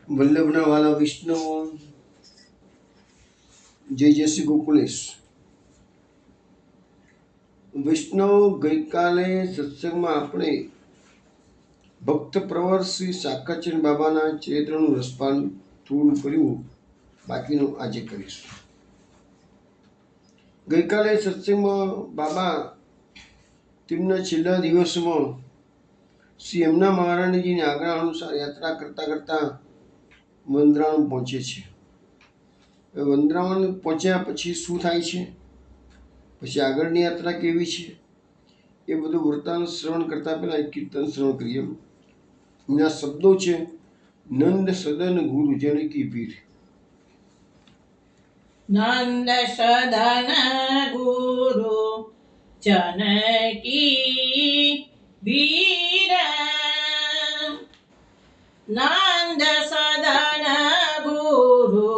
વલ્લભના વાલા વિષ્ણુ, જય જય શ્રી ગોકુલેશ. વૈષ્ણવ, ગઈકાલે સત્સંગમાં આપણે ભક્ત પ્રવર શ્રી સાકાચંદ બાબાના ચરિત્રનું રસપાન થોડું કર્યું, બાકીનું આજે કરીશું. ગઈકાલે સત્સંગમાં બાબા તેમના છેલ્લા દિવસમાં શ્રી એમના મહારાણીજીની આજ્ઞા અનુસાર યાત્રા કરતા કરતા વંદરાવન પહોંચે છે. વંદરાવન પહોંચ્યા પછી શું થાય છે, પછી આગળની યાત્રા કેવી છે, એ બધું વૃત્તાંત શ્રવણ કરતા પહેલા એક કીર્તન શ્રવણ કરીએ. એના શબ્દો છે, નંદ સદન ગુરુ જનકી પીર. નંદ સદન ગુરુ જનકી વીર, નંદ સદન ગુરુ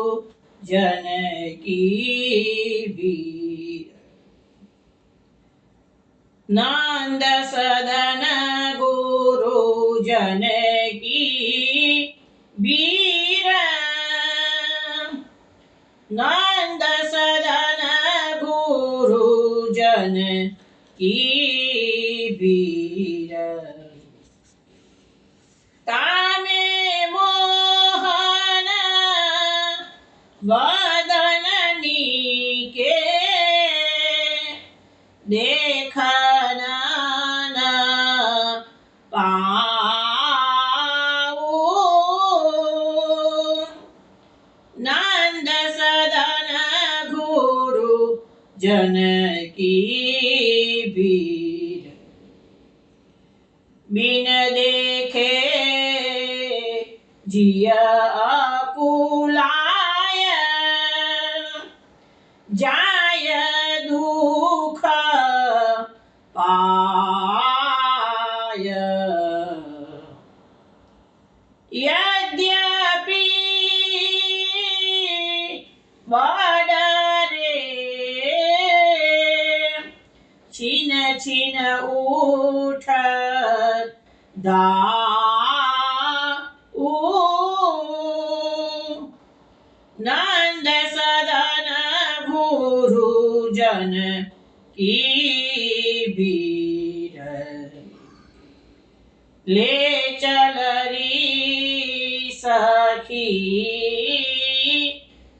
જનકી વીર, નંદ સદન ગુરુ જનકી વીર, નંદ સદન ગુરુ જનકી વીર, કામે મોહન વદનની કે દેખના પાઉં, નંદ સદન ગુરુ જનકી વીર, બિન દેખે જીયા અકુલાય, જાય દુઃખ પાય, યદ્યપિ બડરે છીન છીન ઉઠ દાઉ, નંદ સદન ગુરુ જનકી વીર, લે ચલ રી સખી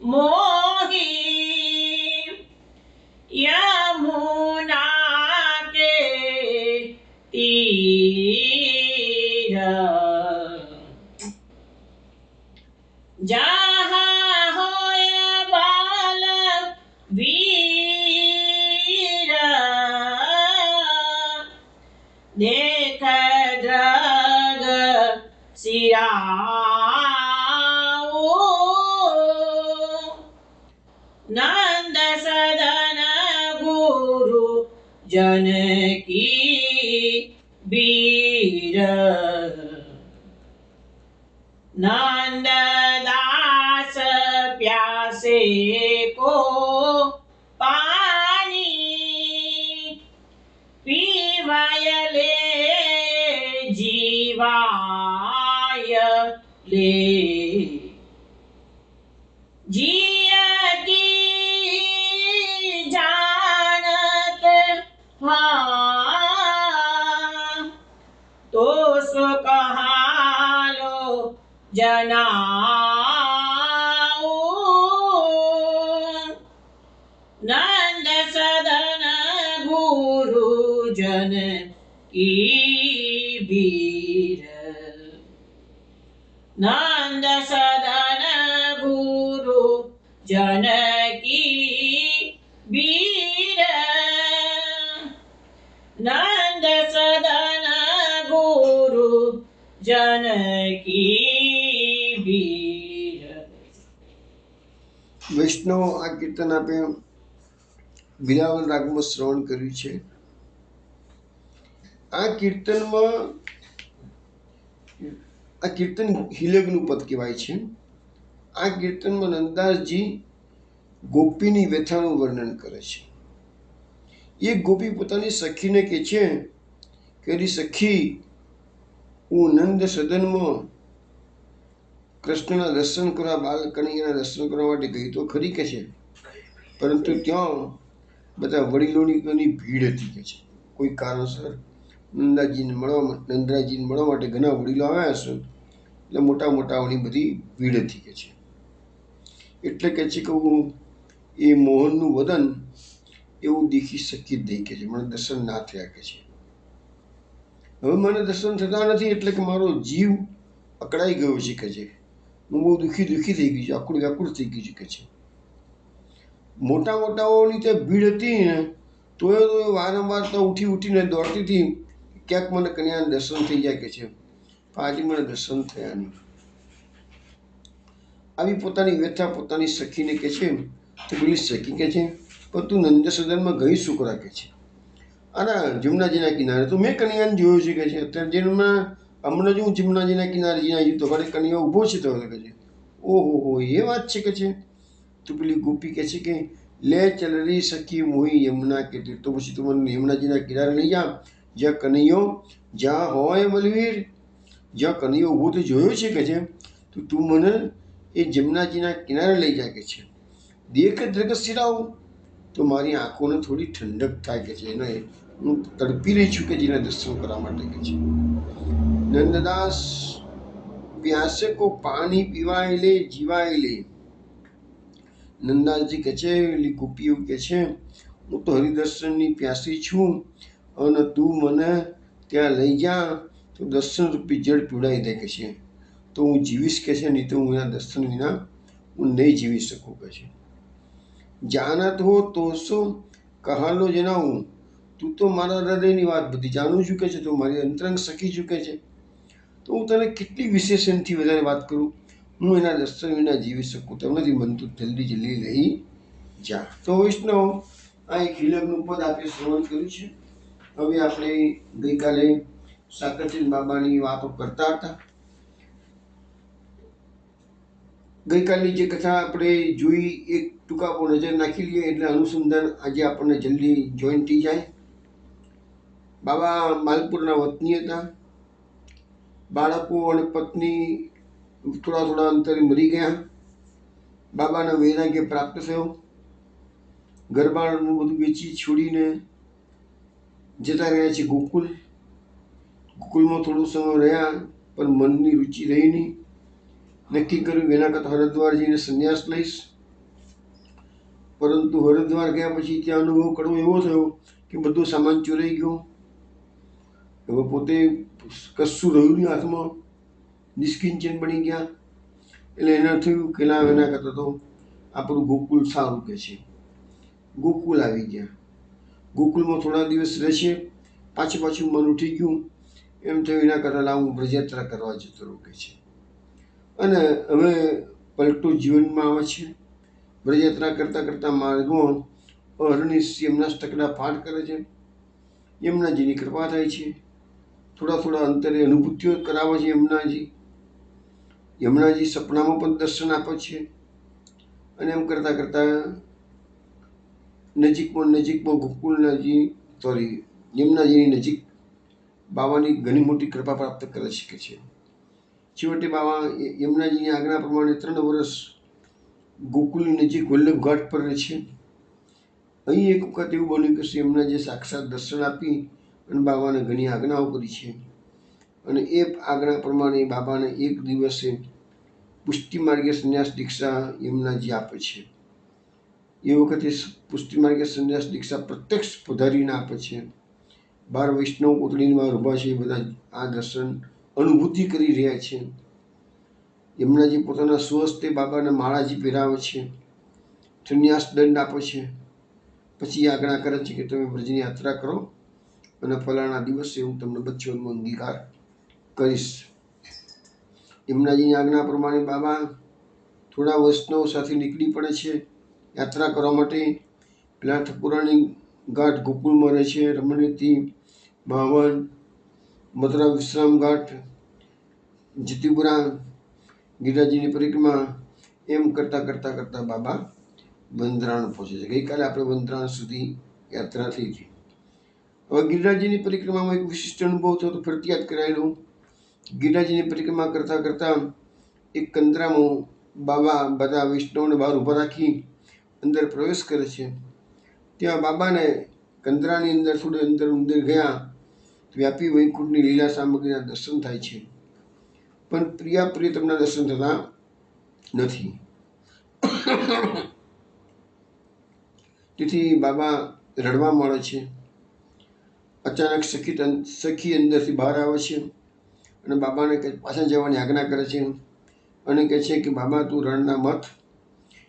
મોહી, યમુના કે તીર, જहाँ होय बाल वीर, देख जग सिराऊं, नंद सदन गुरु जनकी वीर, नंद दास प्यासे को पानी, पीवाय ले जीवाय ले, जिया की जानत हाँ, तो सो कहालो जनाऊं, नंद सदन गुरु जनकी वीर, नंद सदन गुरु जनकी वीर, नंद सदन गुरु जनकी वीर. વૈષ્ણવ, આ કીર્તન આપે બિલાવલ રાગમાં શ્રવણ કર્યું છે. આ કીર્તન હિલગનું પદ કહેવાય છે. આ કીર્તનમાં નંદાસજી ગોપીની વ્યથાનું વર્ણન કરે છે. એક ગોપી પોતાની સખીને કહે છે કે સખી, હું નંદ સદનમાં કૃષ્ણના દર્શન કરવા, બાલ કનૈયાના દર્શન કરવા માટે ગઈ તો ખરી કે છે, પરંતુ ત્યાં બધા વડીલોની ઘણી ભીડ હતી કે છે. કોઈ કારણસર નંદરાજીને મળવા માટે ઘણા વડીલો આવ્યા હશે, એટલે મોટા મોટાઓની બધી ભીડ હતી કે છે. એટલે કે છે કે હું એ મોહનનું વદન એવું દેખી શકી જ નહીં કે છે, મને દર્શન ના થયા કે છે. હવે મને દર્શન થતા નથી એટલે કે મારો જીવ અકળાઈ ગયો છે કે છે. હું બહુ દુઃખી થઈ ગયું છું, આકુળ વ્યાકુળ થઈ ગયું છે કે છે. મોટા મોટાઓની ત્યાં ભીડ હતી ને તો વારંવાર તો ઉઠીને દોડતી હતી, ક્યાંક મને કન્યાના દર્શન થઈ જાય કે છે. પણ આજે મને દર્શન થયા નહીં. આવી પોતાની વ્યથા પોતાની સખીને કે છે. તો પેલી સખી કે છે, પણ તું નંદ સદનમાં ગઈ શું કરા કે છે. આના જમનાજીના કિનારે તો મેં કન્યાને જોયો છે કે છે. અત્યારે જેમાં હમણાં જ હું જમનાજીના કિનારે જઈને આવ્યું તો મારે કન્યા ઊભો છે તો કે છે. ઓહો એ વાત છે કે છે. તો પેલી ગોપી કહે છે કે લે ચલ રી સખી મોહી યમુના કે તીર. તો પછી તું મને યમુનાજીના કિનારે લઈ જા, જ્યાં કનૈયો જ્યાં હોય બલવીર, જ્યાં કનૈયો ઊભો તો જોયો છે કે છે. તો તું મને એ જમનાજીના કિનારે લઈ જાય કે છે. દેખ દ્રગ સિરાવ, તો મારી આંખોને થોડી ઠંડક થાય કે છે. એને હું તડપી રહી છું કે જેના દર્શન કરવા માટે કે છે. નંદદાસ પ્યાસે કો પાણી પીવાય લે જીવાય લે. નંદાજી કે છે, એલી ગોપીઓ કે છે, હું તો હરિદર્શનની પ્યાસી છું અને તું મને ત્યાં લઈ જા તો દર્શન રૂપી જળ પીવડાવી દે કે છે. તો હું જીવીશ કે છે, નહીં તો હું એના દર્શન વિના હું નહીં જીવી શકું કે છે. જાનત હો તો શું કહાલો જણાવું, તું તો મારા હૃદયની વાત બધી જાણું છું કે છે. તું મારી અંતરંગ સખી છું કે છે. તો હું તને કેટલી વિશેષણથી વધારે વાત કરું, હું એના દર્શન વિના જીવી શકું તેમ નથી. મન તું જલ્દી લઈ જા. તો વૈષ્ણવ, આ એક હિલકનું પદ આપણે શ્રવણ કર્યું છે. હવે આપણે ગઈકાલે સાકરચંદ બાબાની વાતો કરતા હતા. ગઈકાલની જે કથા આપણે જોઈ એક ટૂંકા નજર નાખી લઈએ એટલે અનુસંધાન આજે આપણને જલ્દી જોઈન થઈ જાય. બાબા માલપુરના વતની હતા. બાળકો અને પત્ની થોડા અંતરે મરી ગયા. બાબાના વૈરાગ્ય પ્રાપ્ત થયો. ઘરબારનું બધું વેચી છોડીને જતા રહ્યા છે ગોકુલ. ગોકુલમાં થોડો સમય રહ્યા પણ મનની રુચિ રહી નહીં. નક્કી કર્યું એના કરતાં હરિદ્વાર જઈને સંન્યાસ લઈશ. પરંતુ હરિદ્વાર ગયા પછી ત્યાં અનુભવ કડવો એવો થયો કે બધો સામાન ચોરાઈ ગયો. હવે પોતે કશું રહ્યું નહીં હાથમાં, નિષ્કિંચન બની ગયા. એટલે એને થયું કે ના, એના કરતાં તો આપણું ગોકુલ સારું કે છે. ગોકુલ આવી ગયા. ગોકુલમાં થોડા દિવસ રહેશે, પાછું મન ઉઠી ગયું. એમ થયું એના કરતાં લાવ હું બ્રજયાત્રા કરવા જતો રહું કે છે. અને હવે પલટો જીવનમાં આવે છે. બ્રજયાત્રા કરતાં માર્ગમાં અહર્નિશ યમનાષ્ટકના પાઠ કરે છે. યમુનાજીની કૃપા થાય છે. થોડા અંતરે અનુભૂતિઓ કરાવે છે યમુનાજી. યમુનાજી સપનામાં પણ દર્શન આપે છે. અને એમ કરતાં નજીકમાં ગોકુલનાજી યમુનાજીની નજીક બાબાની ઘણી મોટી કૃપા પ્રાપ્ત કરી શકે છે. છેવટે બાબા યમુનાજીની આજ્ઞા પ્રમાણે 3 વર્ષ ગોકુલની નજીક વલ્લભ ઘાટ પર રહે છે. અહીં એક વખત એવું બન્યું કે શ્રી યમુનાજીએ સાક્ષાત દર્શન આપી અને બાબાને ઘણી આજ્ઞાઓ કરી છે. અને એ આજ્ઞા પ્રમાણે બાબાને એક દિવસે પુષ્ટિ માર્ગે સંન્યાસ દીક્ષા યમુનાજી આપે છે. એ વખતે પુષ્ટિ માર્ગે સંન્યાસ દીક્ષા પ્રત્યક્ષ પધારીને આપે છે. 12 વૈષ્ણવ કોટડીની બહાર ઊભા છે. એ બધા આ દર્શન અનુભૂતિ કરી રહ્યા છે. યમુનાજી પોતાના સ્વહસ્તે બાબાને માળાજી પહેરાવે છે, સંન્યાસ દંડ આપે છે. પછી આજ્ઞા કરે છે કે તમે બ્રજની યાત્રા કરો અને ફલાણા દિવસે હું તમને બચ્ચોનો અંગીકાર કરીશ. યમુનાજીની આજ્ઞા પ્રમાણે બાબા થોડા વૈષ્ણવ સાથે નીકળી પડે છે યાત્રા કરવા માટે. પેલા ઠકુરાણી ઘાટ ગોકુલમાં રહે છે. રમણીતિ, માવન, મથુરા વિશ્રામ ઘાટ, જીતીપુરા, ગિરિરાજીની પરિક્રમા, એમ કરતાં બાબા વંદરાણ પહોંચે છે. ગઈકાલે આપણે વંદરાણ સુધી યાત્રા થઈ હતી. હવે ગિરિરાજીની પરિક્રમામાં એક વિશિષ્ટ અનુભવ થયો તો ફરતી યાદ કરાવી લઉં. ગિરિરાજીની પરિક્રમા કરતાં એક કંદરામાં બાબા બધા વૈષ્ણવને બહાર ઊભા રાખી અંદર પ્રવેશ કરે છે. ત્યાં બાબાને કંદરાની અંદર થોડે અંદર ગયા વ્યાપી વૈકુંઠની લીલા સામગ્રીના દર્શન થાય છે, પણ પ્રિયતમના દર્શન થતા નથી. તેથી બાબા રડવા મળે છે. અચાનક સખી અંદરથી બહાર આવે છે અને બાબાને પાછા જવાની આજ્ઞા કરે છે અને કહે છે કે બાબા તું રડના મત,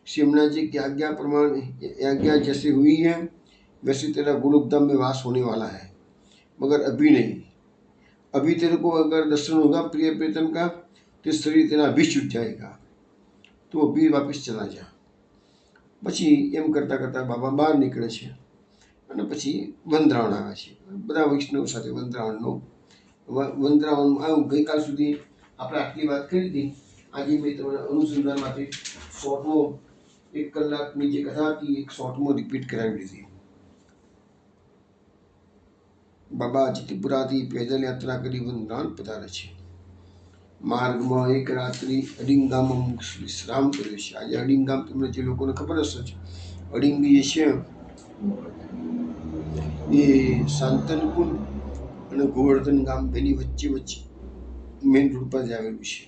शिमला जी की आज्ञा प्रमाण आज्ञा जैसे हुई है वैसे तेरा गोलोकधाम में वास होने वाला है, मगर अभी नहीं. अभी तेरे को अगर दर्शन होगा प्रिय प्रीतम का तो शरीर तेरा अभी छूट जाएगा, तो अभी वापस चला जा. પછી એમ કરતાં કરતાં બાબા બહાર નીકળે છે અને પછી વંદરાવણ આવે છે. બધા વૈષ્ણવ સાથે વંદરાવણ આવ્યું. ગઈકાલ સુધી આપણે આટલી વાત કરી હતી. આજે મેં તમને અનુસંધાન માટે શોર્ટમાં 1 કલાકની જે કથા હતી 1 શોર્ટમાં રિપીટ કરાવી દીધી. બાબા જીતીપુરાથી પેદલ યાત્રા કરી વંદરાવણ પધારે છે. માર્ગમાં એક રાત્રિ અડિંગામાં વિશ્રામ કર્યો છે. આજે અડિંગામ તમને જે લોકોને ખબર હશે, અડિંગી જે છે એ શાંતનકુંડ અને ગોવર્ધન ગામ બેની વચ્ચે મેઇન રોડ પર જ આવેલું છે.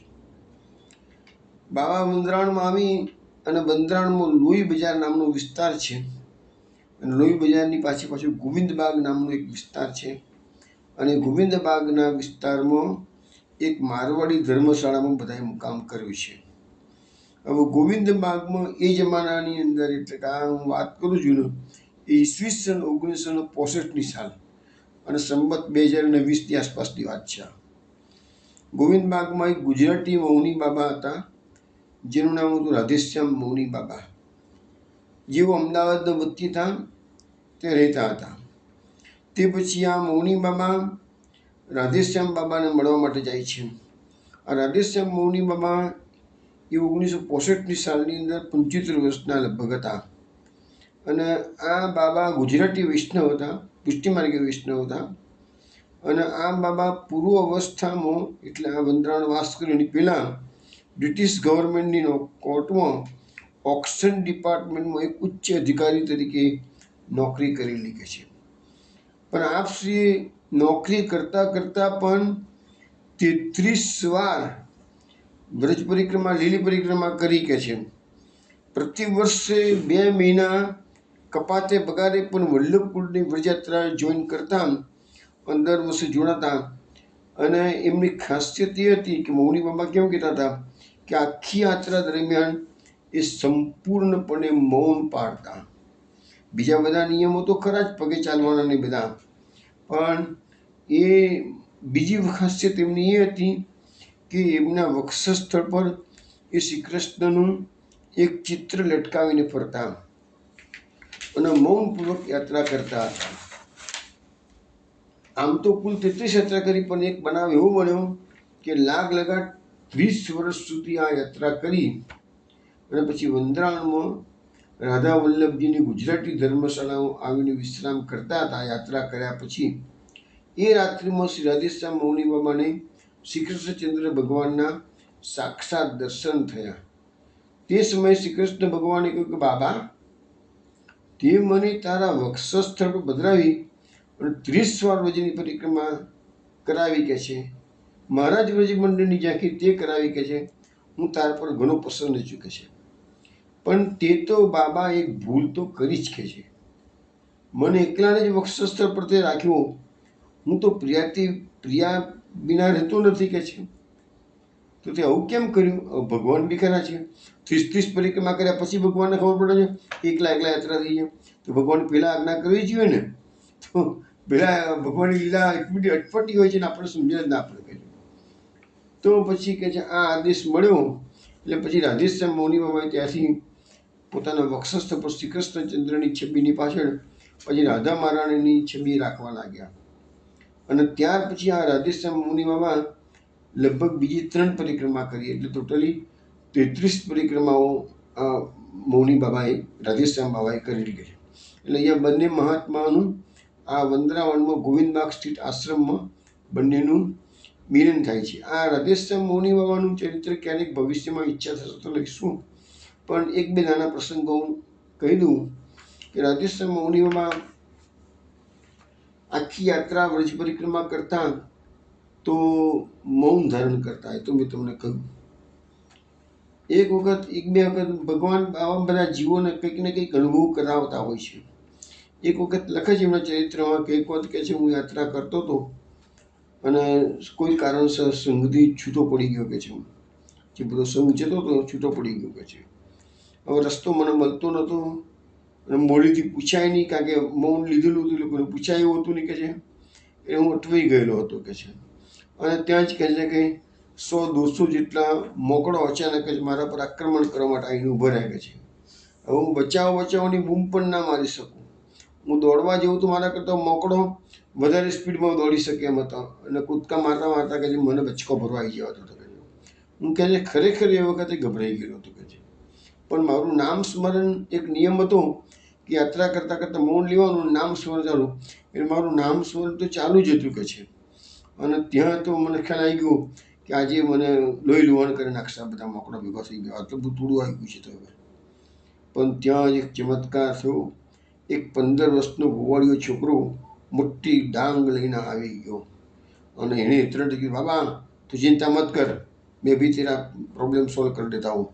બાબા વંદરાવણમાં આવી અને વંદરાવણમાં લોહી બજાર નામનો વિસ્તાર છે અને લોહી બજારની પાછળ ગોવિંદબાગ નામનો એક વિસ્તાર છે અને ગોવિંદબાગના વિસ્તારમાં એક મારવાડી ધર્મશાળામાં બધાએ મુકામ કર્યું છે. હવે ગોવિંદબાગમાં એ જમાનાની અંદર, એટલે કે આ હું વાત કરું છું ને, એ ઈસવીસન 1965ની સાલ અને સંમત 2020ની આસપાસની વાત છે. ગોવિંદબાગમાં એક ગુજરાતી મૌની બાબા હતા જેનું નામ હતું રાધેશ્યામ મૌની બાબા. જેઓ અમદાવાદના વતની હતા તે રહેતા હતા. તે પછી આ મૌની બાબા રાધેશ્યામ બાબાને મળવા માટે જાય છે. આ રાધેશ્યામ મૌની બાબા એ 1965ની સાલની અંદર 75 વર્ષના લગભગ હતા અને આ બાબા ગુજરાતી વૈષ્ણવ હતા, પુષ્ટિમાર્ગી વૈષ્ણવ હતા અને આ બાબા પૂર્વ અવસ્થામાં, એટલે આ વંદરાવણ વાસ કર્યો પહેલાં બ્રિટિશ ગવર્મેન્ટની કોર્ટમાં ઓક્શન ડિપાર્ટમેન્ટમાં એક ઉચ્ચ અધિકારી તરીકે નોકરી કરેલી કે છે. પણ આપશ્રી નોકરી કરતાં પણ 33 વાર વ્રજ પરિક્રમા, લીલી પરિક્રમા કરી કે છે. પ્રતિ વર્ષે 2 મહિના કપાતે પગારે પણ વલ્લભકુંડની વ્રજયાત્રા જોઈન કરતા અને દર વર્ષે જોડાતા. અને એમની ખાસિયત એ હતી કે મૌની બાબા કેમ કહેતા હતા કે આખી યાત્રા દરમિયાન એ સંપૂર્ણપણે મૌન પાળતા. બીજા બધા નિયમો તો ખરા જ, પગે ચાલવાના ને બધા, પણ એ બીજી ખાસિયત એમની એ હતી કે એમના વક્ષસ્થળ પર એ શ્રી કૃષ્ણનું એક ચિત્ર લટકાવીને ફરતા અને મૌનપૂર્વક યાત્રા કરતા હતા. આમ તો કુલ 33 યાત્રા કરી, પણ એક બનાવ એવો બન્યો કે લગાડ 30 વર્ષ સુધી આ યાત્રા કરી અને પછી વંદરાવણમાં રાધા વલ્લભજીની ગુજરાતી ધર્મશાળાઓ આવીને વિશ્રામ કરતા હતા. યાત્રા કર્યા પછી એ રાત્રિમાં શ્રી રાધેશ્યામ મૌની બાબાને શ્રી કૃષ્ણચંદ્ર ભગવાનના સાક્ષાત દર્શન થયા. તે સમયે શ્રી કૃષ્ણ ભગવાને કહ્યું કે બાબા, તે મને તારા વક્ષસ્થળ પર પધરાવી અને 30 વાર વ્રજની પરિક્રમા કરાવી કે છે, મહારાજ વ્રજ મંડળની ઝાંખી તે કરાવી કે છે, હું તાર પર ઘણો પ્રસન્ન છું કે છે. પણ તે તો બાબા એક ભૂલ તો કરી જ કે છે, મને એકલાને જ વક્ષસ્થળ પર તે રાખ્યો, હું તો પ્રિયા વિના રહેતો નથી કે છે. તો તે આવું કેમ કર્યું? ભગવાન બી ખરા છે. 30 પરિક્રમા કર્યા પછી ભગવાનને ખબર પડે છે એકલા યાત્રા થઈ છે, તો ભગવાન પહેલાં આજ્ઞા કરવી જોઈએ ને. તો પહેલાં ભગવાનની લીલા એટલી બધી અટપટી હોય છે ને આપણે સમજ જ ના પડે. તો પછી કે છે આ આદેશ મળ્યો એટલે પછી રાધેશ્યામ મૌની બાબાએ ત્યાંથી પોતાના વક્ષસ્થ પર શ્રી કૃષ્ણચંદ્રની છબીની પાછળ પછી રાધા મહારાણીની છબી રાખવા લાગ્યા. અને ત્યાર પછી આ રાધેશ્યામ મૌની બાબા લગભગ બીજી 3 પરિક્રમા કરી, એટલે ટોટલી 33 પરિક્રમાઓ મૌની બાબાએ, રાધેશ્યામ બાબાએ કરેલી છે. એટલે અહીંયા બંને મહાત્માનું આ વંદરાવણમાં ગોવિંદબાગ સ્થિત આશ્રમમાં બંનેનું મિલન થાય છે. આ રાધેશ્યામ મૌની બાબાનું ચરિત્ર ક્યારેક ભવિષ્યમાં ઈચ્છા થશે તો લખીશું, પણ એક બે નાના પ્રસંગો હું કહી દઉં કે રાધેશ્યામ મૌની બાબા આખી યાત્રા વ્રજ પરિક્રમા કરતા તો મૌન ધારણ કરતા, એ તો મેં તમને કહ્યું. એક વખત એક બે વખત ભગવાન આવા બધા જીવોને કંઈક ને કંઈક અનુભવ કરાવતા હોય છે. એક વખત લખે છે એમના ચરિત્રમાં કે એક વખત કહે છે હું યાત્રા કરતો હતો અને કોઈ કારણસર સંઘથી છૂટો પડી ગયો કે છે. જે બધો સંઘ જતો હતો છૂટો પડી ગયો કે છે. હવે રસ્તો મને મળતો નહોતો અને મોડીથી પૂછાય નહીં, કારણ કે મૌન લીધેલું હતું, લોકોને પૂછાય એવું હતું નહીં કે છે. એ હું અટવાઈ ગયેલો હતો કે છે. અને ત્યાં જ કહે છે કે 100-200 જેટલા મોકળો અચાનક જ મારા પર આક્રમણ કરવા માટે આવીને ઊભા રહ્યા કે છે. હવે હું બચાવવાની બૂમ પણ ના મારી શકું. હું દોડવા જેવું તો મારા કરતાં મોકળો વધારે સ્પીડમાં દોડી શકે એમ હતા અને કૂદકા મારતા મારતા કે મને બચકો ભરવા આવી જવા હતો કે હું કહે છે ખરેખર એ વખતે ગભરાઈ ગયેલો હતો કે છે. પણ મારું નામ સ્મરણ એક નિયમ હતો કે યાત્રા કરતાં કરતાં મૌન લેવાનું, નામ સ્મરણ ચાલુ, એટલે મારું નામ સ્મરણ તો ચાલુ જ હતું કે છે. અને ત્યાં તો મને ખ્યાલ આવી ગયો કે આજે મને લોહી લુહાણ કરી નાખશે, બધા મોકળા ભેગા થઈ ગયા, આટલું બધું થોડું આવી ગયું છે. તો હવે પણ ત્યાં એક ચમત્કાર થયો. એક 15 વર્ષનો ગોવાળિયો છોકરો મોટી ડાંગ લઈને આવી ગયો અને એણે તરત કીધું બાબા તું ચિંતા મત કર, મેં ભી તેરા પ્રોબ્લેમ સોલ્વ કરી દેતા હું.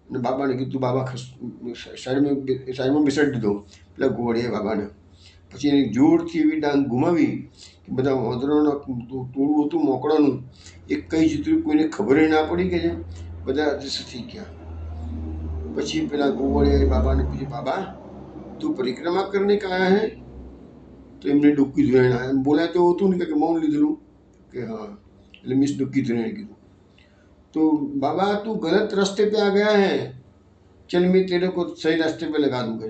અને બાબાને કીધું બાબા સાઈડમાં બેસાડી દીધો પેલા ગોવાળિયા બાબાને. પછી એને જોરથી એવી ડાંગ ગુમાવી કે બધા વાંદરાના ટોળું હતું મોકળાનું, એક કઈ જતું કોઈને ખબર ના પડી કે બધા અદૃશ્ય થઈ ગયા. પછી પેલા ગોવાળિયા બાબાને પૂછ્યું બાબા તું પરિક્રમા કરને કા આયા હે? તો એમને ડૂબકી ધોઈને એમ બોલાય તો હતું ને કે મૌન લીધેલું કે હા, એટલે મિસ ડૂબકી ધોઈને કીધું तो बाबा तू गलत रास्ते पे आ गया है, चल मैं तेरे को सही रास्ते पे लगा दूंगा.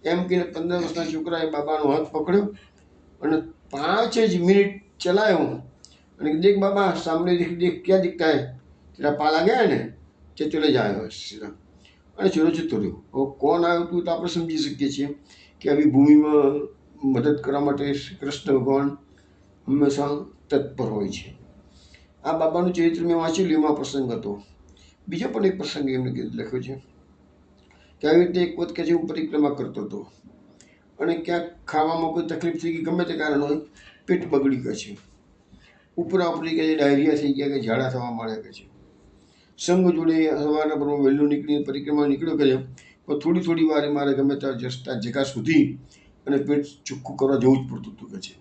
એમ કે 15 વર્ષના છોકરાએ બાબાનો હાથ પકડ્યો અને 5 જ મિનિટ ચલાયો અને દેખ બાબા સાमने देख क्या दिखता है, तेरा पाला गया है ने, चले जाए સીધા અને ચલો જતો રહ્યો. હવે કોણ આવ્યું તું તો આપણે સમજી શકીએ છીએ કે આવી ભૂમિમાં મદદ કરવા માટે કૃષ્ણ ભગવાન હંમેશા તત્પર હોય છે. આ બાબાનું ચરિત્ર મેં વાંચેલું, એમાં પ્રસંગ હતો. બીજો પણ એક પ્રસંગ એમને લખ્યો છે કે આવી રીતે એક વખત કે છે હું પરિક્રમા કરતો હતો અને ક્યાંક ખાવામાં કોઈ તકલીફ થઈ ગઈ, ગમે તે કારણ હોય, પેટ બગડી ગયું છે, ઉપરા ઉપરી કે ડાયરિયા થઈ ગયા, કે ઝાડા થવા માંડ્યા કે છે. સંઘ જોડે સવારના પર વહેલું નીકળી પરિક્રમા નીકળ્યો કે પણ થોડી વારે મારે ગમે ત્યાં જગા સુધી અને પેટ ચોખ્ખું કરવા જવું જ પડતું હતું કે છે.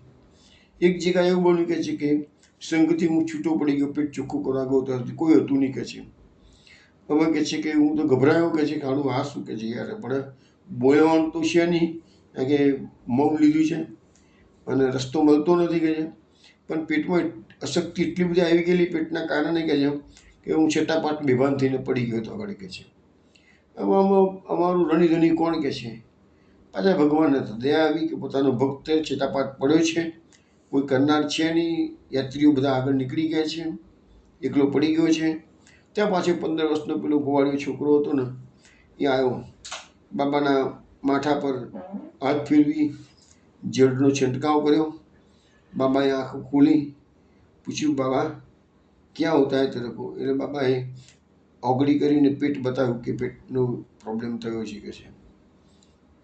એક જગ્યા એવું બન્યું કે છે કે સંઘથી હું છૂટો પડી ગયો, પેટ ચોખ્ખું કરવા ગયો તો કોઈ હતું નહીં કે છે. હવે કે છે કે હું તો ગભરાયો કે છે કે આનું આ શું કે છે યાર, પણ બોલવાનું તો છે નહીં, કારણ કે મૌન લીધું છે અને રસ્તો મળતો નથી કે છે. પણ પેટમાં અશક્તિ એટલી બધી આવી ગયેલી પેટના કારણે કે છે કે હું છેટાપાટ બેભાન થઈને પડી ગયો હતો આગળ કે છે. આમાં અમારું રણી કોણ કે છે, પાછા ભગવાનને તો દયા આવી કે પોતાનો ભક્ત છેટાપાટ પડ્યો છે, કોઈ કરનાર છે નહીં, યાત્રીઓ બધા આગળ નીકળી ગયા છે, એકલો પડી ગયો છે. ત્યાં પાછો 15 વર્ષનો પેલો ગોવાળિયો છોકરો હતો ને, એ આવ્યો, બાબાના માથા પર હાથ ફેરવી જળનો છંટકાવ કર્યો. બાબાએ આંખો ખોલી, પૂછ્યું બાબા ક્યાં હોતા હે તેરે કો? એટલે બાબાએ ઓગળી કરીને પેટ બતાવ્યું કે પેટનો પ્રોબ્લેમ થયો છે કે છે.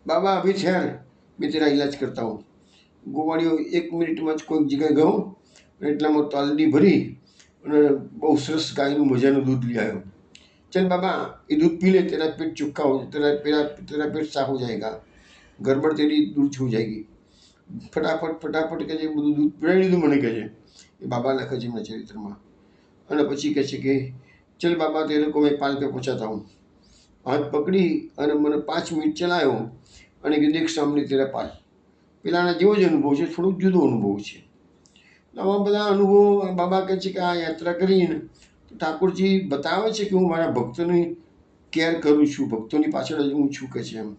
બાબા અભી ઠહેર, મેં તેરા ઇલાજ કરતા હું. ગોવાળિયો 1 મિનિટમાં જ કોઈક જગ્યાએ ગયો અને એટલામાં તાલડી ભરી અને બહુ સરસ ગાયનું મજાનું દૂધ લઈ આવ્યો. चल बाबा ये दूध पी ले, तेरा पेट चुक्का हो, तेरा पेट साफ हो जाएगा, गड़बड़ तेरी दूर छू जाएगी. ફટાફટ કે છે બધું દૂધ પીડાવી લીધું મને કે છે. એ બાબા લખે છે એમના ચરિત્રમાં. અને પછી કહે છે કે ચલ બાબા તેરે કો મેં પાલ પે પહોંચાતા હું. હાથ પકડી અને મને 5 મિનિટ ચલાવ્યો અને કે દેખ સામને તેરા પાલ. પેલાના જેવો જ અનુભવ છે, થોડોક જુદો અનુભવ છે. આવા બધા અનુભવ બાબા કહે છે કે આ યાત્રા કરીને ઠાકોરજી બતાવે છે કે હું મારા ભક્તોની કેર કરું છું, ભક્તોની પાછળ જ હું છું કે છે એમ.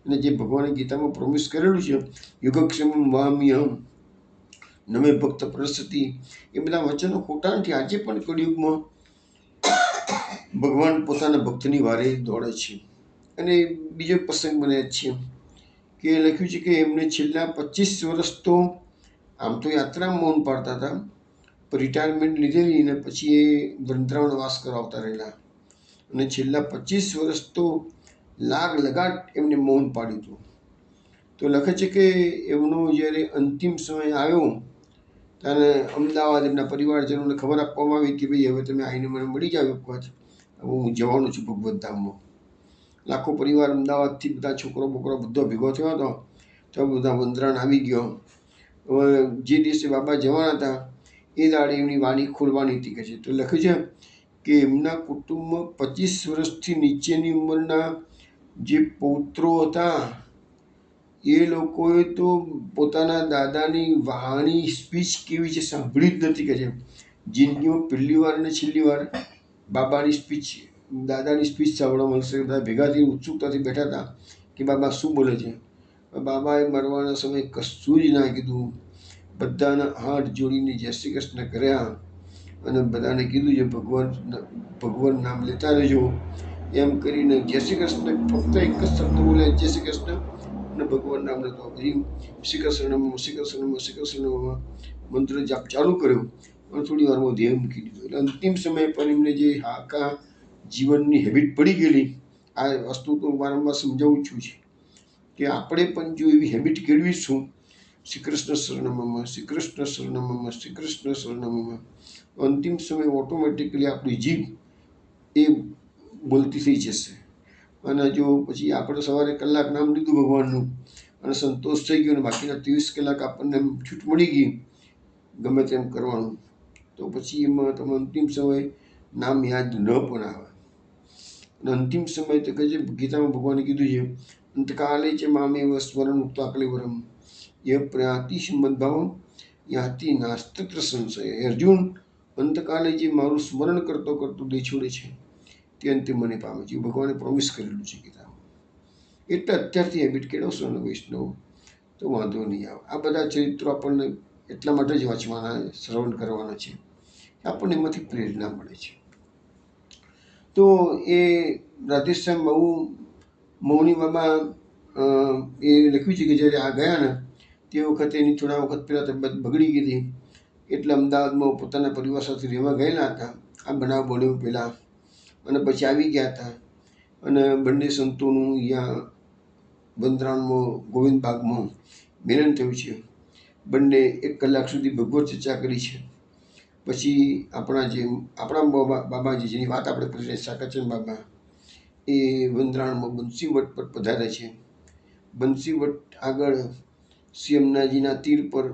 અને જે ભગવાને ગીતામાં પ્રોમિસ કરેલું છે યુગક્ષેમ વામ્યહમ નમે ભક્ત પ્રસતિ, એ બધા વચનો ખોટા નથી. આજે પણ કળિયુગમાં ભગવાન પોતાના ભક્તની વારે દોડે છે. અને બીજો પ્રસંગ બને છે કે લખ્યું છે કે એમને છેલ્લા 25 વર્ષ તો આમ તો યાત્રામાં મૌન પાડતા હતા, રિટાયરમેન્ટ લીધેલી ને પછી એ વૃંદાવનવાસ કરાવતા રહેલા અને છેલ્લા 25 વર્ષ તો લાગ લગાટ એમને મૌન પાડ્યું હતું. તો લખે છે કે એમનો જ્યારે અંતિમ સમય આવ્યો ત્યારે અમદાવાદ એમના પરિવારજનોને ખબર આપવામાં આવી કે ભાઈ હવે તમે આવીને મને મળી જાવ એક વખત, હવે હું જવાનો છું ભગવત ધામમાં. લાખો પરિવાર અમદાવાદથી બધા છોકરો બોકરો બધો ભેગો થયો હતો, તો બધા વંદરાણ આવી ગયો. હવે જે દિવસે બાબા જવાના હતા એ દાડે એમની વાણી ખોલવાની હતી કે છે. તો લખ્યું છે કે એમના કુટુંબમાં 25 વર્ષથી નીચેની ઉંમરના જે પૌત્રો હતા એ લોકોએ તો પોતાના દાદાની વાણી સ્પીચ કેવી છે સાંભળી જ નથી કે છે. જિંદગીમાં પહેલી વાર અને છેલ્લી વાર બાબાની સ્પીચ, દાદાની સ્પીચ સાંભળવા મળશે. બધા ભેગા થઈને ઉત્સુકતાથી બેઠા હતા કે બાબા શું બોલે છે. બાબાએ મરવાના સમયે કશું જ ના કીધું, બધાના હાથ જોડીને જય શ્રી કૃષ્ણ કર્યા અને બધાને કીધું છે ભગવાન નામ લેતા રહેજો એમ કરીને જય શ્રી કૃષ્ણ ફક્ત એક જ શબ્દ બોલે, જય શ્રી કૃષ્ણ અને ભગવાન નામ લેતો પછી શ્રી કૃષ્ણ શ્રી કૃષ્ણ શ્રી કૃષ્ણ મંત્ર જાપ ચાલુ કર્યો અને થોડી વારમાં ધ્યેય મૂકી દીધું. એટલે અંતિમ સમય પર એમને જે આખા જીવનની હેબિટ પડી ગયેલી, આ વસ્તુ તો વારંવાર સમજાવું છું છે કે આપણે પણ જો એવી હેબિટ કેળવીશું, શ્રી કૃષ્ણ શરણમમાં શ્રી કૃષ્ણ શરણમમાં શ્રી કૃષ્ણ શરણમમાં, અંતિમ સમય ઓટોમેટિકલી આપણી જીભ એ બોલતી થઈ જશે. અને જો પછી આપણે સવારે કલાક નામ લીધું ભગવાનનું અને સંતોષ થઈ ગયો અને બાકીના 23 કલાક આપણને છૂટ મળી ગઈ ગમે તેમ કરવાનું, તો પછી એમાં તમે અંતિમ સમય નામ યાદ ન પણ આવે. અને અંતિમ સમય તો કહે છે, ગીતામાં ભગવાને કીધું છે અંતકાલે છે મામેવ સ્મરણ મુક્તા કલેવરમ ય પ્રયાતિ સંબંધાવ યાતિ નાસ્તત્ર સંશય. અર્જુન, અંતકાલે જે મારું સ્મરણ કરતો કરતો દે છોડે છે તે અંતે મને પામે છે, ભગવાને પ્રોમિસ કરેલું છે ગીતામાં. એટલે અત્યારથી હેબિટ કેળવશો અને વૈષ્ણવ તો વાંધો નહીં આવે. આ બધા ચરિત્રો આપણને એટલા માટે જ વાંચવાના, શ્રવણ કરવાના છે, આપણને એમાંથી પ્રેરણા મળે છે. તો એ રાધેશ્યામ બહુ મૌની બાબા એ લખ્યું છે કે જ્યારે આ ગયા ને તે વખતે એની થોડા વખત પહેલાં તબિયત બગડી ગઈ હતી, એટલે અમદાવાદમાં પોતાના પરિવાર સાથે રહેવા ગયેલા હતા આ બનાવ બન્યો પહેલાં, અને પછી આવી ગયા હતા. અને બંને સંતોનું અહીંયા વંદરાણમાં ગોવિંદ બાગમાં મિલન થયું છે. બંને 1 કલાક સુધી ભગવત ચર્ચા કરી છે. પછી આપણા બાબાજી જેની વાત આપણે કરી રહ્યા સાકરચંદ બાબા, એ વંદરાણમાં બંસીવટ પર પધારે છે. બંસીવટ આગળ શ્રી યમુનાજીના તીર પર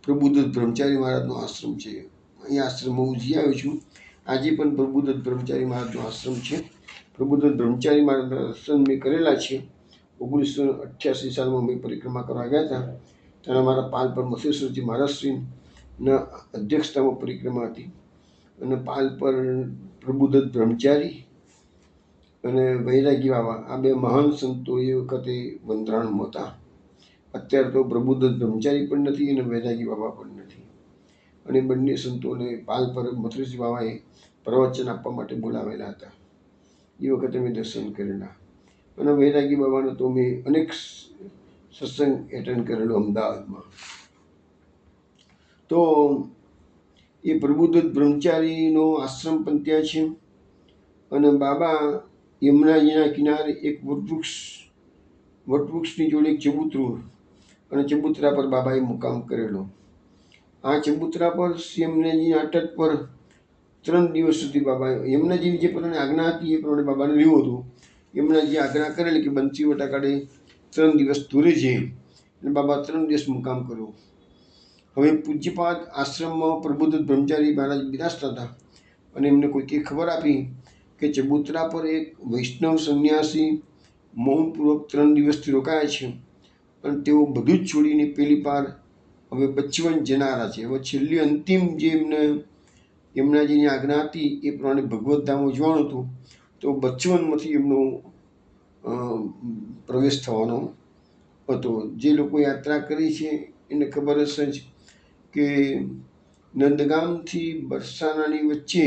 પ્રબુદ્ધ બ્રહ્મચારી મહારાજનો આશ્રમ છે. અહીંયા આશ્રમમાં હું જઈ આવ્યો છું. આજે પણ પ્રબુદ્ધ બ્રહ્મચારી મહારાજનો આશ્રમ છે. પ્રબુદ્ધ બ્રહ્મચારી મહારાજના દર્શન મેં કરેલા છે. 1988 સાલમાં મેં પરિક્રમા કરવા ગયા હતા ત્યારે મારા પાલ પર મથેશ્વરજી મહારાજશ્રીના અધ્યક્ષતામાં પરિક્રમા હતી. અને પાલ પર પ્રબુદ્ધ બ્રહ્મચારી અને વૈરાગી બાબા, આ બે મહાન સંતો એ વખતે વંદરાણમાં હતા. અત્યારે તો પ્રબુદ્ધ બ્રહ્મચારી પણ નથી અને વૈરાગી બાબા પણ નથી. અને બંને સંતોને પાલ પર મથુરજી બાબાએ પ્રવચન આપવા માટે બોલાવેલા હતા. એ વખતે મેં દર્શન કરેલા. અને વૈરાગી બાબાનો તો મેં અનેક સત્સંગ એટેન્ડ કરેલો અમદાવાદમાં. તો એ પ્રબુદ્ધ બ્રહ્મચારીનો આશ્રમ પણ ત્યાં છે. અને બાબા યમુનાજીના કિનારે એક વટવૃક્ષની જોડે એક ચબૂતરું, અને ચબૂતરા પર બાબાએ મુકામ કરેલો. આ ચબૂતરા પર શ્રી યમુનાજીના તટ પર 3 દિવસ સુધી બાબાએ યમુનાજીની જે પ્રમાણે આજ્ઞા હતી એ પ્રમાણે બાબાને લેવું હતું. યમુનાજીએ આજ્ઞા કરેલી કે બંસીવટ આગળ 3 દિવસ દૂરે છે અને બાબા 3 દિવસ મુકામ કર્યો. હવે પૂજ્યપાદ આશ્રમમાં પ્રબુદ્ધ બ્રહ્મચારી મહારાજ બિરાજતા હતા અને એમને કોઈકે ખબર આપી કે ચબૂતરા પર એક વૈષ્ણવ સંન્યાસી મૌનપૂર્વક 3 દિવસથી રોકાયા છે અને તેઓ બધું જ છોડીને પેલી પાર હવે બચવન જનારા છે. હવે છેલ્લી અંતિમ જે એમને યમુનાજીની આજ્ઞા હતી એ પ્રમાણે ભગવત ધામ ઉજવાનું હતું, તો બચવનમાંથી એમનો પ્રવેશ થવાનો હતો. જે લોકો યાત્રા કરી છે એને ખબર હશે જ કે નંદગામથી બરસાનાની વચ્ચે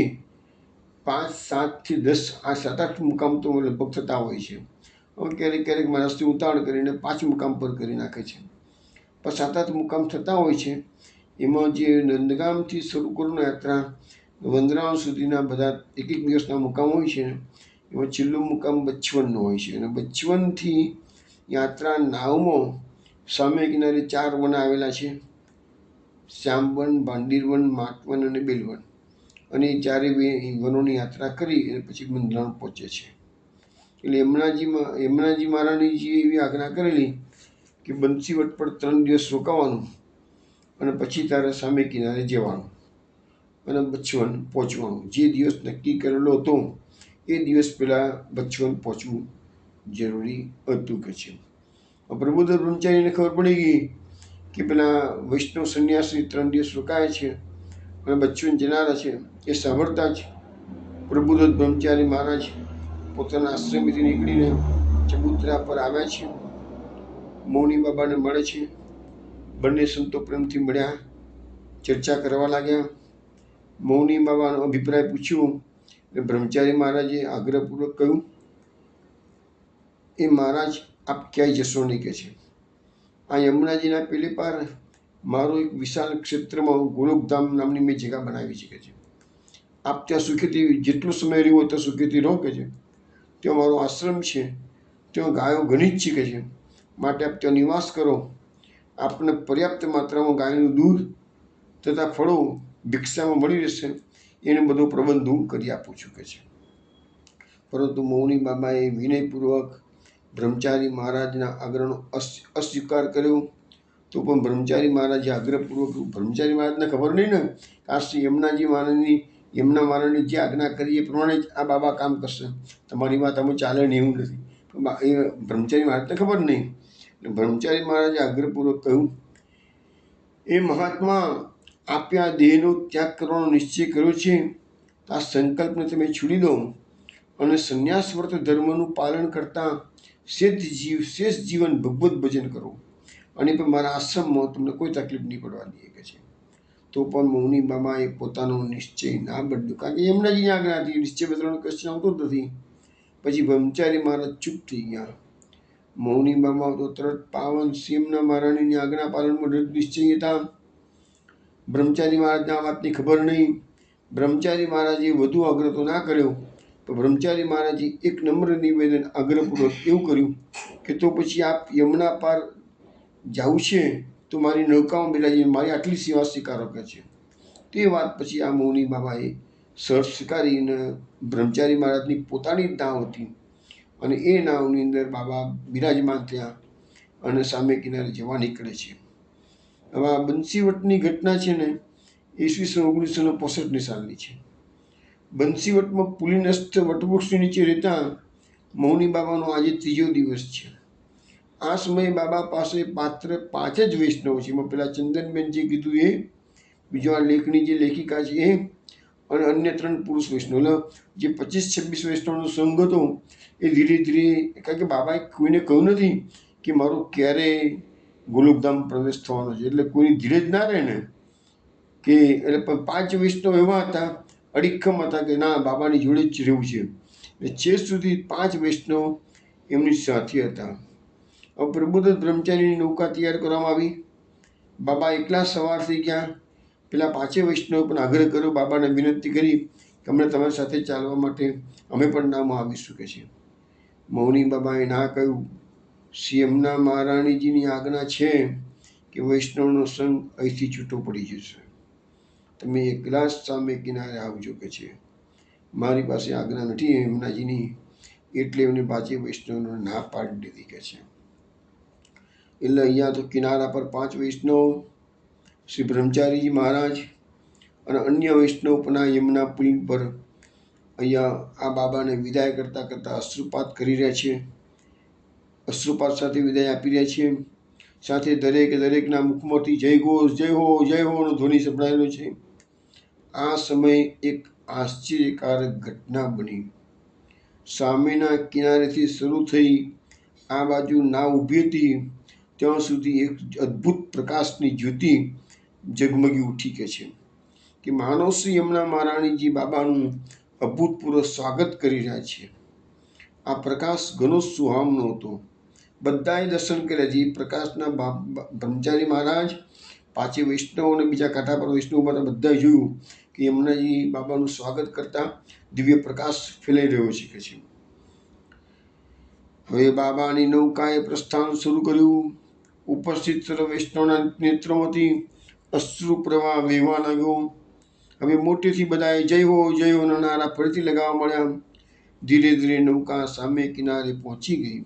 5, 7 થી 10 આ 7-8 મુકામ તો લગભગ થતા હોય છે. હવે ક્યારેક મહારાજથી ઉતાવળ કરીને 5 મુકામ પર કરી નાખે છે, પણ 7-8 મુકામ થતા હોય છે. એમાં જે નંદગામથી શરૂ કરું યાત્રા વંદરાવ સુધીના બધા એક એક દિવસના મુકામ હોય છે. એમાં છેલ્લું મુકામ બચ્ચવનનો હોય છે અને બચ્ચવનથી યાત્રા નાવમાં સામે કિનારે 4 વન આવેલા છે: શ્યામવન, ભાંડીરવન, માટવન અને બેલવન. અને એ ચારે વનોની યાત્રા કરી અને પછી મંદરાણ પહોંચે છે. એટલે યમુનાજી મહારાણીજીએ એવી આજ્ઞા કરેલી કે બંસીવટ પર 3 દિવસ રોકાવાનું અને પછી તારે સામે કિનારે જવાનું અને બચ્ચવન પહોંચવાનું. જે દિવસ નક્કી કરેલો હતો એ દિવસ પહેલાં બચ્ચવન પહોંચવું જરૂરી હતું કે છે. પ્રબુદ્ધ બ્રહ્મચારીને ખબર પડી ગઈ કે પેલા વૈષ્ણવ સંન્યાસી 3 દિવસ રોકાય છે અને બચ્ચવન જનારા છે. એ સાંભળતા જ પ્રબુદ્ધ બ્રહ્મચારી મહારાજ પોતાના આશ્રમથી નીકળીને ચબૂતરા પર આવ્યા છે. મૌની બાબાને મળે છે. બંને સંતો પ્રેમથી મળ્યા, ચર્ચા કરવા લાગ્યા. મૌની બાબાનો અભિપ્રાય પૂછ્યો એટલે બ્રહ્મચારી મહારાજે આગ્રહપૂર્વક કહ્યું, એ મહારાજ આપ ક્યાંય જશો નહીં કે છે. આ યમુનાજીના પેલે પાર મારું એક વિશાળ ક્ષેત્રમાં ગોલોકધામ નામની મેં જગ્યા બનાવી છે કે છે. આપ ત્યાં સુખેથી જેટલો સમય રહ્યો ત્યાં સુખેથી રહો કે છે. ત્યાં મારો આશ્રમ છે, ત્યાં ગાયો ઘણી જ છે કે છે. માટે આપ ત્યાં નિવાસ કરો. આપને પર્યાપ્ત માત્રામાં ગાયનું દૂધ તથા ફળો ભિક્ષામાં મળી રહેશે. એને બધો પ્રબંધ હું કરી આપું છું કે છે. પરંતુ મૌની બાબાએ વિનયપૂર્વક બ્રહ્મચારી મહારાજના આગ્રહનો અસ્વીકાર કર્યો. તો પણ બ્રહ્મચારી મહારાજે આગ્રહપૂર્વક, બ્રહ્મચારી મહારાજને ખબર નહીં ને આ શ્રી યમુના મહારાજની જે આજ્ઞા કરી એ પ્રમાણે જ આ બાબા કામ કરશે. તમારી વાત અમે ચાલે નહીં એવું નથી. એ બ્રહ્મચારી મહારાજને ખબર નહીં. એટલે બ્રહ્મચારી મહારાજે આગ્રહપૂર્વક કહ્યું, એ મહાત્મા, આપે આ દેહનો ત્યાગ કરવાનો નિશ્ચય કર્યો છે તો આ સંકલ્પને તમે છોડી દો અને સંન્યાસ વ્રત ધર્મનું પાલન કરતા શેષ જીવન ભગવત ભજન કરો. અને પણ મારા આશ્રમમાં તમને કોઈ તકલીફ નહીં પડવા દે કે છે. તો પણ મૌની બાબાએ પોતાનો નિશ્ચય ના બદલ્યો, કારણ કે યમુનાજીની આજ્ઞા હતી. નિશ્ચય બદલવાનો ક્વેશ્ચન આવતો જ નથી. પછી બ્રહ્મચારી મહારાજ ચૂપ થઈ ગયા. મૌની બાબા તો તરત પાવન યમુના મહારાણીની આજ્ઞા પાલનમાં દૃઢ નિશ્ચય હતા. બ્રહ્મચારી મહારાજને આ વાતની ખબર નહીં. બ્રહ્મચારી મહારાજે વધુ આગ્રહ તો ના કર્યો, તો બ્રહ્મચારી મહારાજે એક નમ્ર નિવેદન આગ્રહપૂર્વક એવું કર્યું કે તો પછી આપ યમુના પાર જવું છે તો મારી નૌકામાં બિરાજી મારી આટલી સેવા સ્વીકારો કે છે. તે વાત પછી આ મૌની બાબાએ સહજ સ્વીકારીને બ્રહ્મચારી મહારાજની પોતાની જ નાવ હતી અને એ નાવની અંદર બાબા બિરાજમાન થયા અને સામે કિનારે જવા નીકળે છે. હવે આ બંસીવટની ઘટના છે ને ઈસવીસન 1965 સાલની છે. બંસીવટમાં પુલિનસ્થ વટવૃક્ષની નીચે રહેતા મૌની બાબાનો આજે 3જો દિવસ છે. આ સમયે બાબા પાસે પાત્ર 5 જ વૈષ્ણવ છે. એમાં પેલા ચંદનબેન જે કીધું એ, બીજો આ લેખની જે લેખિકા છે એ, અને અન્ય 3 પુરુષ વૈષ્ણવ. જે 25-26 વૈષ્ણવનો સંઘ હતો એ ધીરે ધીરે, કારણ કે બાબાએ કોઈને કહ્યું નથી કે મારો ક્યારે ગોલોકધામ પ્રવેશ થવાનો છે. એટલે કોઈની ધીરજ ના રહે ને કે, એટલે 5 વૈષ્ણવ એવા હતા, અડીખમ હતા કે ના બાબાની જોડે જ રહેવું છે. એટલે છેક સુધી 5 વૈષ્ણવ એમની સાથે હતા. હવે પ્રબુદ્ધ બ્રહ્મચારીની નૌકા તૈયાર કરવામાં આવી. બાબા એકલા સવાર થઈ ગયા. પેલા 5 વૈષ્ણવ પણ આગ્રહ કર્યો, બાબાને વિનંતી કરી કે અમને તમારી સાથે ચાલવા માટે અમે પણ નામ આવીશું કે છે. મૌની બાબાએ ના કહ્યું, શ્રી યમુના મહારાણીજીની આજ્ઞા છે કે વૈષ્ણવનો સંગ અહીંથી છૂટો પડી જશે. તમે એકલા જ સામે કિનારે આવજો કે છે. મારી પાસે આજ્ઞા નથી યમુનાજીની, એટલે એમને 5 વૈષ્ણવને ના પાડી દીધી કે છે. એટલે અહીંયા તો કિનારા પર 5 વૈષ્ણવ, શ્રી બ્રહ્મચારીજી મહારાજ અને અન્ય વૈષ્ણવ પણ આ યમુના પુલ પર અહીંયા આ બાબાને વિદાય કરતાં કરતાં અશ્રુપાત કરી રહ્યા છે. અશ્રુપાત સાથે વિદાય આપી રહ્યા છે. સાથે દરેકના મુખમાંથી જય ઘોષ, જય હો, જય હોનો ધ્વનિ સંભળાયેલો છે. આ સમયે એક આશ્ચર્યકારક ઘટના બની. સામેના કિનારેથી શરૂ થઈ આ બાજુ નાવ ઊભી હતી ત્યાં સુધી એક અદ્ભુત પ્રકાશની જ્યોતિ ઝગમગી ઉઠી કે છે કે માનવ શ્રી યમુના મહારાણીજી બાબાનું અભૂતપૂર્વ સ્વાગત કરી રહ્યા છે. આ પ્રકાશ ઘણો સુહામનો હતો. બધાએ દર્શન કર્યા. જે પ્રકાશના બ્રહ્મચારી મહારાજ પાછી વૈષ્ણવ અને બીજા કાંઠા પર વૈષ્ણવ હતા બધાએ જોયું કે યમુનાજી બાબાનું સ્વાગત કરતા દિવ્ય પ્રકાશ ફેલાઈ રહ્યો છે કે છે. હવે બાબાની નૌકાએ પ્રસ્થાન શરૂ કર્યું. ઉપસ્થિત સર્વ વૈષ્ણવના નેત્રોમાંથી અશ્રુ પ્રવાહ વહેવા લાગ્યો. હવે મોટેથી બધાએ જય હો નારા ફરીથી લગાવવા મળ્યા. ધીરે ધીરે નૌકા સામે કિનારે પહોંચી ગઈ.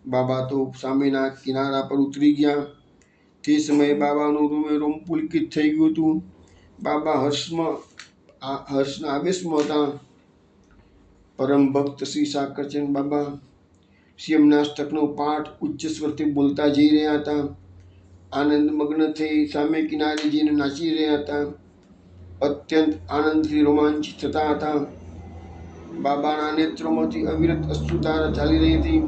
બાબા તો સામેના કિનારા પર ઉતરી ગયા. તે સમયે બાબાનું રોમે રોમ પુલકિત થઈ ગયું હતું. બાબા હર્ષના આવેશમાં હતા. પરમ ભક્ત શ્રી સાકરચંદ બાબા શ્રી અમનાષ્ટકનો પાઠ ઉચ્ચ સ્વરથી બોલતા જઈ રહ્યા હતા. આનંદ મગ્ન થઈ સામે કિનારે જઈને નાચી રહ્યા હતા. અત્યંત આનંદથી રોમાંચિત થતા હતા. બાબાના નેત્રોમાંથી અવિરત અશ્રુધારા ચાલી રહી હતી,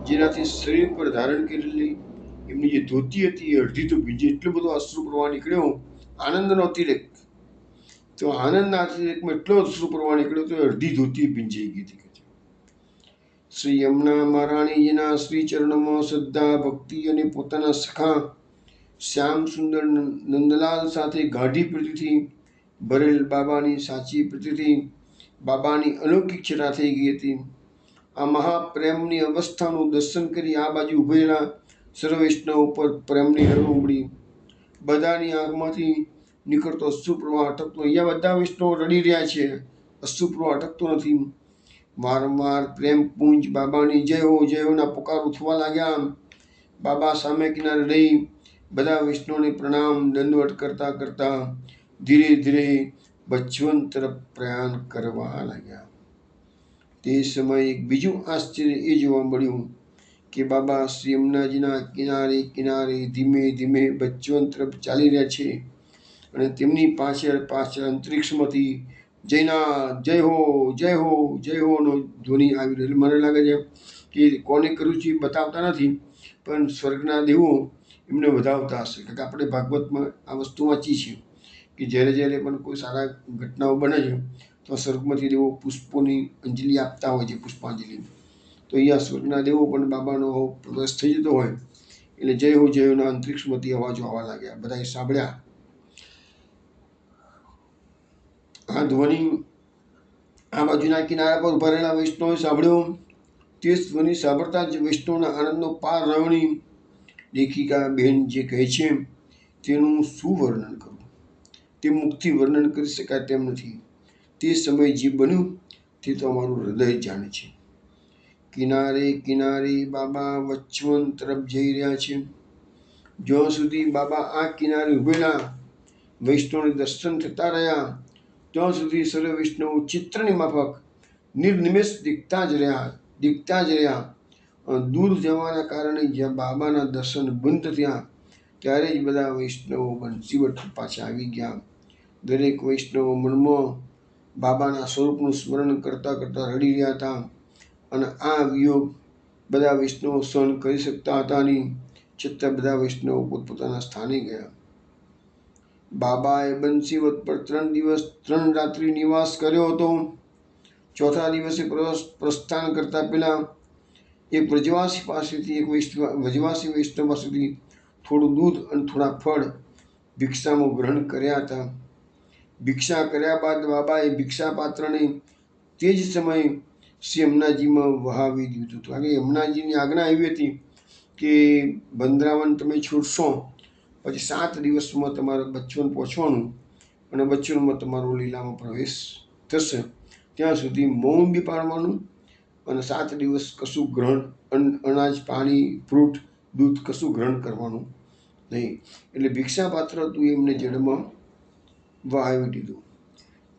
જેનાથી શરીર પર ધારણ કરેલી એમની જે ધોતી હતી એ અડધી તો ભીંજી. એટલો બધો અશ્રુ પ્રવાહ નીકળ્યો આનંદનો અતિરેક. તો આનંદના અતિરેકમાં એટલો અશ્રુ પ્રવાહ નીકળ્યો તો અડધી ધોતી ભીંજાઈ ગઈ હતી. શ્રી યમુના મહારાણીજીના શ્રી ચરણોમાં શ્રદ્ધા ભક્તિ અને પોતાના સખા શ્યામ સુંદર નંદલાલ સાથે ગાઢી પ્રીતિથી ભરેલ બાબાની સાચી પ્રીતિથી બાબાની અલૌકિક છટા થઈ ગઈ હતી. આ મહાપ્રેમની અવસ્થાનું દર્શન કરી આ બાજુ ઉભેલા સર્વ વૈષ્ણવ ઉપર પ્રેમની લહેર ઉમડી. બધાની આંખમાંથી નીકળતો અશ્રુ પ્રવાહ અટકતો. અહીંયા બધા વૈષ્ણવો રડી રહ્યા છે, અશ્રુ પ્રવાહ અટકતો નથી. વારંવાર પ્રેમ પૂંજ બાબાની જય હોના પુકાર ઉઠવા લાગ્યા. બાબા સામે કિનારે રહી બધા વૈષ્ણવને પ્રણામ દંડવટ કરતા કરતા ધીરે ધીરે બચવંત તરફ પ્રયાણ કરવા લાગ્યા. તે સમયે એક બીજું આશ્ચર્ય એ જોવા મળ્યું કે બાબા શ્રી યમુનાજીના કિનારે કિનારે ધીમે ધીમે બચવંત તરફ ચાલી રહ્યા છે અને તેમની પાછળ અંતરિક્ષમાંથી જયનાથ જય હો નો ધ્વનિ આવી રહ્યો. મને લાગે છે કે કોને કર્યું છે બતાવતા નથી, પણ સ્વર્ગના દેવો એમને વધાવતા હશે. કારણ કે આપણે ભાગવતમાં આ વસ્તુ વાંચી છે કે જ્યારે પણ કોઈ સારા ઘટનાઓ બને છે તો સ્વર્ગમાંથી દેવો પુષ્પોની અંજલિ આપતા હોય છે, પુષ્પાંજલિ. તો અહીંયા સ્વર્ગના દેવો પણ બાબાનો પ્રવેશ થઈ જતો હોય એટલે જય હોના અંતરિક્ષમાંથી અવાજો આવવા લાગ્યા. બધાએ સાંભળ્યા આ ધ્વનિ. આ બાજુના કિનારા પર ઉભા રહેલા વૈષ્ણવે સાંભળ્યો. તે ધ્વનિ સાંભળતા જ વૈષ્ણવના આનંદનો પાર રહ્યો નહીં. લેખિકા બહેન જે કહે છે તેનું શું વર્ણન કરું, તે મુખથી વર્ણન કરી શકાય તેમ નથી. તે સમયે જે બન્યું તે તો અમારું હૃદય જાણે છે. કિનારે કિનારે બાબા વચવંત તરફ જઈ રહ્યા છે. જ્યાં સુધી બાબા આ કિનારે ઉભેલા વૈષ્ણવને દર્શન થતા રહ્યા ત્યાં સુધી સર્વ વૈષ્ણવ ચિત્રની માફક નિર્નિમેષ દીખતા જ રહ્યા. દૂર જવાના કારણે જ્યાં બાબાના દર્શન બંધ થયા ત્યારે જ બધા વૈષ્ણવો બંસીવટ પાછા આવી ગયા. દરેક વૈષ્ણવો મનમાં બાબાના સ્વરૂપનું સ્મરણ કરતા કરતા રડી રહ્યા હતા. અને આ વિયોગ બધા વૈષ્ણવો સહન કરી શકતા હતા નહીં, છતાં બધા વૈષ્ણવો પોતપોતાના સ્થાને ગયા. બાબાએ બંસીવત પર 3 દિવસ 3 રાત્રિ નિવાસ કર્યો હતો. ચોથા દિવસે પ્રસ્થાન કરતા પહેલા એક વ્રજવાસી વૈષ્ણવ પાસેથી થોડું દૂધ અને થોડા ફળ ભિક્ષામાં ગ્રહણ કર્યા હતા. ભિક્ષા કર્યા બાદ બાબાએ ભિક્ષા પાત્રને તે જ સમયે શ્રી યમુનાજીમાં વહાવી દીધું હતું. કારણ કે યમુનાજીની આજ્ઞા એવી હતી કે વૃંદાવન તમે છોડશો પછી 7 દિવસમાં તમારે બચવન પહોંચવાનું અને બચવનમાં તમારો લીલામાં પ્રવેશ થશે. ત્યાં સુધી મૌન બી પાડવાનું અને 7 દિવસ કશું ગ્રહણ અનાજ પાણી ફ્રૂટ દૂધ કશું ગ્રહણ કરવાનું નહીં. એટલે ભિક્ષા પાત્ર હતું એમને જળમાં વહાવી દીધું.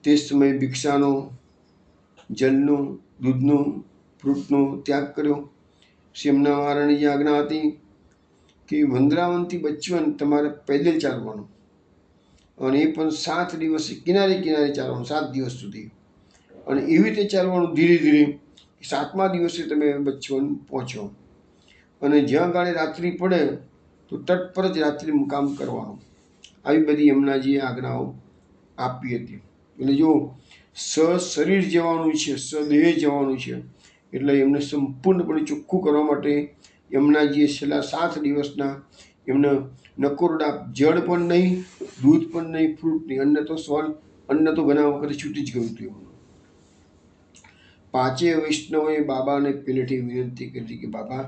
તે સમયે ભિક્ષાનો, જલનો, દૂધનો, ફ્રૂટનો ત્યાગ કર્યો. શ્રી યમુના મહારાણીની આજ્ઞા હતી કે વૃંદાવનથી બચવન તમારે પેદલ ચાલવાનું અને એ પણ 7 દિવસે કિનારે કિનારે ચાલવાનું 7 દિવસ સુધી. અને એવી રીતે ચાલવાનું ધીરે ધીરે. 7મા દિવસે તમે બચવન પહોંચો અને જ્યાં ગાળે રાત્રિ પડે તો તટ પર જ રાત્રિ મુકામ કરવાનો. આવી બધી યમુનાજીએ આજ્ઞાઓ આપી હતી. એટલે જો શરીર જવાનું છે, સદેહ જવાનું છે, એટલે એમને સંપૂર્ણપણે ચોખ્ખું કરવા માટે યમુનાજીએ છેલ્લા 7 દિવસના એમને નકોરડા, જળ પણ નહીં, દૂધ પણ નહીં, ફ્રૂટ નહીં, અન્ન તો ઘણા વખતે છૂટી જ ગયું હતું એમનું. પાંચેય વૈષ્ણવોએ બાબાને પહેલેથી વિનંતી કરી કે બાબા,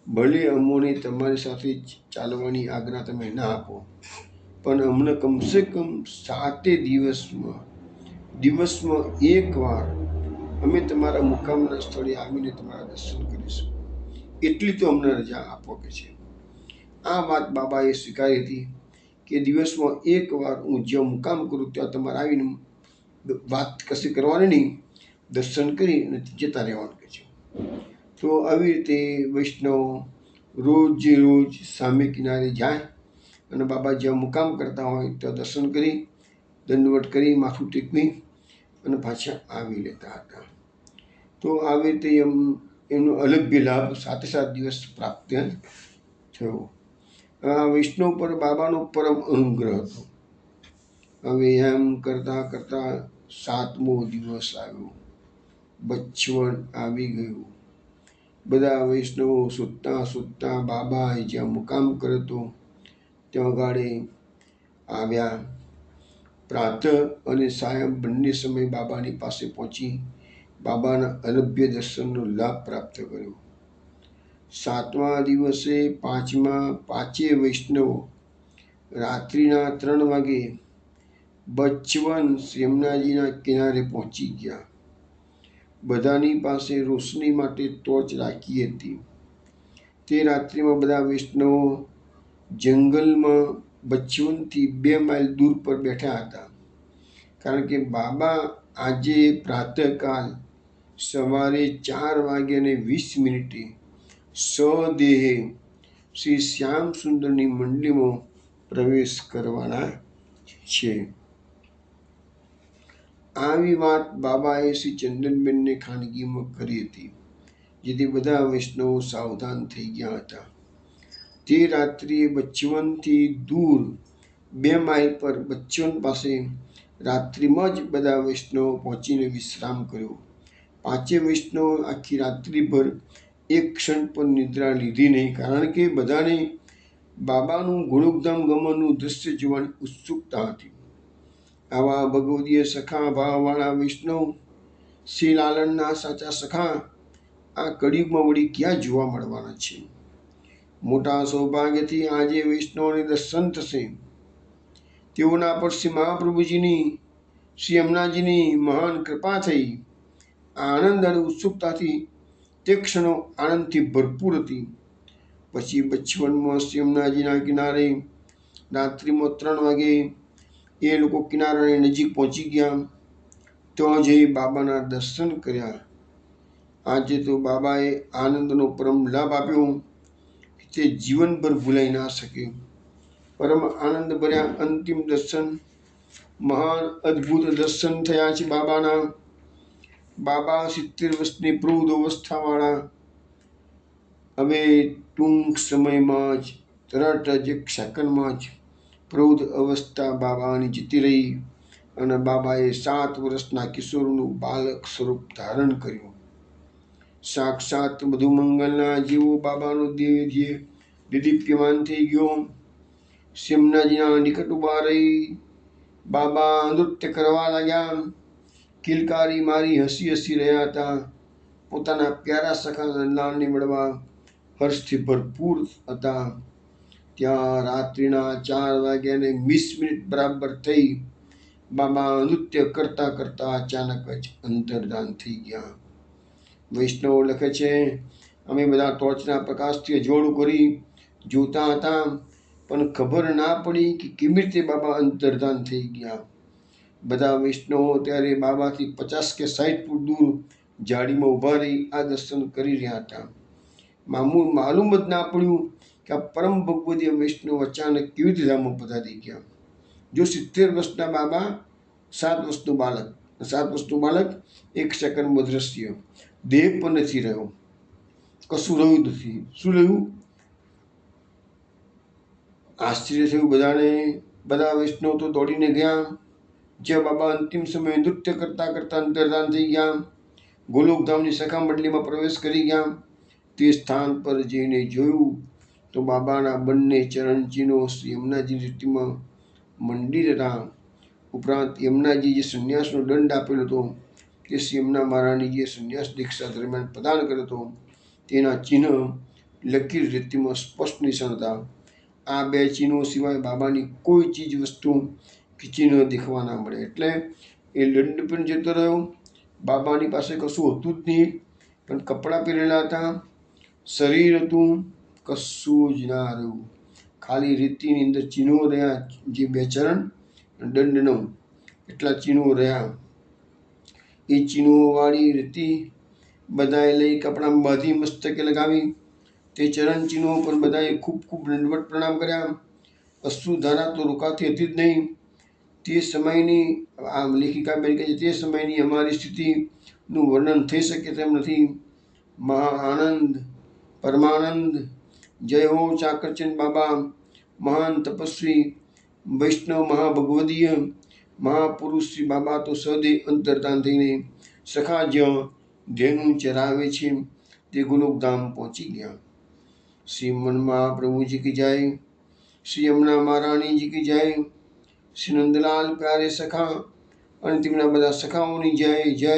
ભલે અમોને તમારી સાથે ચાલવાની આજ્ઞા તમે ના આપો, પણ અમને કમસે કમ 7 દિવસમાં એકવાર અમે તમારા મુકામના સ્થળે આવીને તમારા દર્શન કરીશું, એટલી તો અમને રજા આપો કે છે. આ વાત બાબાએ સ્વીકારી હતી કે દિવસમાં એકવાર હું જ્યાં મુકામ કરું ત્યાં તમારે આવીને વાત કશી કરવાની નહીં, દર્શન કરી અને જતા રહેવાનું કે છે. તો આવી રીતે વૈષ્ણવ રોજ સામે કિનારે જાય અને બાબા જ્યાં મુકામ કરતા હોય ત્યાં દર્શન કરી, દંડવટ કરી, માથું ટેકવી અને પાછા આવી લેતા હતા. તો આવી રીતે એમનો અલભ્ય લાભ 7 દિવસ પ્રાપ્ત થયો. આ વૈષ્ણવ પર બાબાનો પરમ અનુગ્રહ હતો. હવે એમ કરતાં કરતાં 7મો દિવસ આવ્યો, બચ્ચવણ આવી ગયું. બધા વૈષ્ણવો સૂતા બાબાએ જ્યાં મુકામ કર્યો હતો ત્યાં ગાડે આવ્યા. પ્રાતઃ અને સાયં બંને સમય બાબાની પાસે પહોંચી બાબાના અલભ્ય દર્શનનો લાભ પ્રાપ્ત કર્યો. 7મા દિવસે પાંચેય વૈષ્ણવો રાત્રિના 3 વાગે બચ્ચવન યમુનાજીના કિનારે પહોંચી ગયા. બધાની પાસે રોશની માટે ટોર્ચ રાખી હતી. તે રાત્રિમાં બધા વૈષ્ણવો જંગલમાં બચ્ચવનથી 2 માઇલ દૂર પર બેઠા હતા, કારણ કે બાબા આજે પ્રાતઃકાલ સવારે 4:20 સ્વદેહે શ્રી શ્યામ સુંદરની મંડળીમાં પ્રવેશ કરવાના છે. આવી વાત બાબાએ શ્રી ચંદનબેનને ખાનગીમાં કરી હતી, જેથી બધા વૈષ્ણવો સાવધાન થઈ ગયા હતા. તે રાત્રિએ બચ્ચવનથી દૂર 2 માઇલ પર બચ્ચવન પાસે રાત્રિમાં જ બધા વૈષ્ણવો પહોંચીને વિશ્રામ કર્યો. પાંચેય વૈષ્ણવો આખી રાત્રિભર એક ક્ષણ પણ નિદ્રા લીધી નહીં, કારણ કે બધાને બાબાનું ગોલોકધામ ગમનનું દૃશ્ય જોવાની ઉત્સુકતા હતી. આવા ભગવદીય સખા ભાવવાળા વૈષ્ણવ શ્રી લાલનના સાચા સખા આ કળિયુગમાં વળી ક્યાં જોવા મળવાના છે? મોટા સૌભાગ્યથી આજે વૈષ્ણવોને દર્શન થશે. તેઓના પર શ્રી મહાપ્રભુજીની, શ્રી યમુનાજીની મહાન કૃપા થઈ. આનંદ અને ઉત્સુકતાથી તે ક્ષણો આનંદથી ભરપૂર હતી. પછી બચ્ચવનમાં શ્રી યમુનાજીના કિનારે રાત્રિમાં 3 વાગે એ લોકો કિનારાની નજીક પહોંચી ગયા. ત્યાં જઈ બાબાના દર્શન કર્યા. આજે તો બાબાએ આનંદનો પરમ લાભ આપ્યો, તે જીવનભર ભૂલાઈ ના શકે. પરમ આનંદ ભર્યા અંતિમ દર્શન, મહાન અદ્ભુત દર્શન થયા છે બાબાના. બાબા 70 વર્ષની પ્રૌઢ અવસ્થાવાળા હવે ટૂંક સમયમાં જ, તરત જ, એક સેકન્ડમાં જ પ્રૌઢ અવસ્થા બાબાની જતી રહી અને બાબાએ 7 વર્ષના કિશોરનું બાલક સ્વરૂપ ધારણ કર્યું. સાક્ષાત મધુમંગલના જેવો બાબાનો દેહ દીદીપ્યમાન થઈ ગયો. યમુનાજીના નિકટ ઉભા રહી બાબા નૃત્ય કરવા લાગ્યા. કિલકારી મારી હસી રહ્યા હતા. પોતાના પ્યારા સખા નંદલાલને મળવા હર્ષથી ભરપૂર હતા. ત્યાં રાત્રિના 4:20 બરાબર થઈ બાબા નૃત્ય કરતા કરતા અચાનક જ અંતર્ધાન થઈ ગયા. વૈષ્ણવો લખે છે, અમે બધા ટોર્ચના પ્રકાશથી અજવાળું કરી જોતા હતા, પણ ખબર ના પડી કે કેવી રીતે બાબા અંતર્ધાન થઈ ગયા. બધા વૈષ્ણવો ત્યારે બાબાથી 50 કે 60 ફૂટ દૂર ઝાડીમાં ઊભા રહી આ દર્શન કરી રહ્યા હતા. માલુમ જ ના પડ્યું કે આ પરમ ભગવદીય વૈષ્ણવ અચાનક કેવી રીતે ધામમાં પધારી ગયા. જો 70 વર્ષના બાબા 7 વર્ષનું બાળક, 7 વર્ષનું બાળક 1 સેકન્ડમાં દ્રશ્ય, દેહ પણ નથી રહ્યો, કશું રહ્યું નથી. શું રહ્યું? આશ્ચર્ય થયું બધાને. બધા વૈષ્ણવ તો દોડીને ગયા જ્યાં બાબા અંતિમ સમયે નૃત્ય કરતા કરતા અંતર્ધાન થઈ ગયા. ગોલોકધામની સખા મંડળીમાં પ્રવેશ કરી ગયા. તે સ્થાન પર જઈને જોયું તો બાબાના બંને ચરણ ચિહ્નો શ્રી યમુનાજી રેતીમાં મંડી હતા. ઉપરાંત યમુનાજી જે સંન્યાસનો દંડ આપેલો હતો તે શ્રી યમુના મહારાણીજીએ સંન્યાસ દીક્ષા દરમિયાન પ્રદાન કર્યો હતો તેના ચિહ્ન લકીર રેતીમાં સ્પષ્ટ નિશાન હતા. આ બે ચિહ્નો સિવાય બાબાની કોઈ ચીજ વસ્તુ કે ચિહ્ન દેખવા ના મળે. એટલે એ દંડ પણ જતો રહ્યો. બાબાની પાસે કશું હતું જ નહીં, પણ કપડાં પહેરેલા હતા, શરીર હતું, કશું જ ના રહ્યું. ખાલી રેતીની અંદર ચિહ્નો રહ્યા, જે બે ચરણ દંડનો એટલા ચિહ્નો રહ્યા. એ ચિહ્નોવાળી રેતી બધાએ લઈ કપડામાં બાંધી મસ્તકે લગાવી. તે ચરણ ચિહ્નો પર બધાએ ખૂબ ખૂબ દંડવત પ્રણામ કર્યા. અશ્રુધારા તો રોકાતી હતી જ નહીં. તે સમયની આ લેખિકા બેન કહે છે, તે સમયની અમારી સ્થિતિનું વર્ણન થઈ શકે તેમ નથી. મહા આનંદ, પરમાનંદ, જય હો ચાકરચંદ બાબા, મહાન તપસ્વી, વૈષ્ણવ મહાભગવદીય મહાપુરુષ શ્રી બાબા તો સદે અંતર્ધાન થઈને સખા જ્યાં ધેનું ચરાવે છે તે ગોલોકધામ પહોંચી ગયા. શ્રી મનમાં પ્રભુજી કી જય, શ્રી યમુના મહારાણીજી કી જય, શ્રી નંદલાલ પ્યારે સખા અને તેમના બધા સખાઓની જય જય.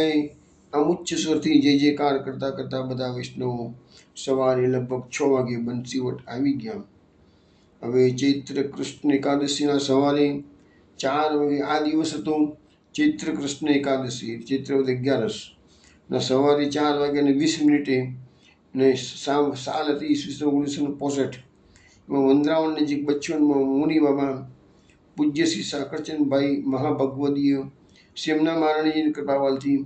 આમ ઉચ્ચ સ્વરથી જય જયકાર કરતા કરતા બધા વૈષ્ણવો સવારે લગભગ 6 વાગે બંસીવટ આવી ગયા. હવે ચૈત્ર કૃષ્ણ એકાદશીના સવારે 4 વાગે આ દિવસ હતો ચૈત્ર કૃષ્ણ એકાદશી, ચૈત્રવદ 11 સવારે 4 વાગ્યા અને 20 મિનિટે ને સાલ હતી ઈસવીસન 1965. એમાં વંદરાવન નજીક બચ્ચવનમાં મુનિ બાબા પૂજ્ય શ્રી સાકરચંદભાઈ મહાભગવદીય શ્રી યમુના મહારાણીજીની કૃપાવાલથી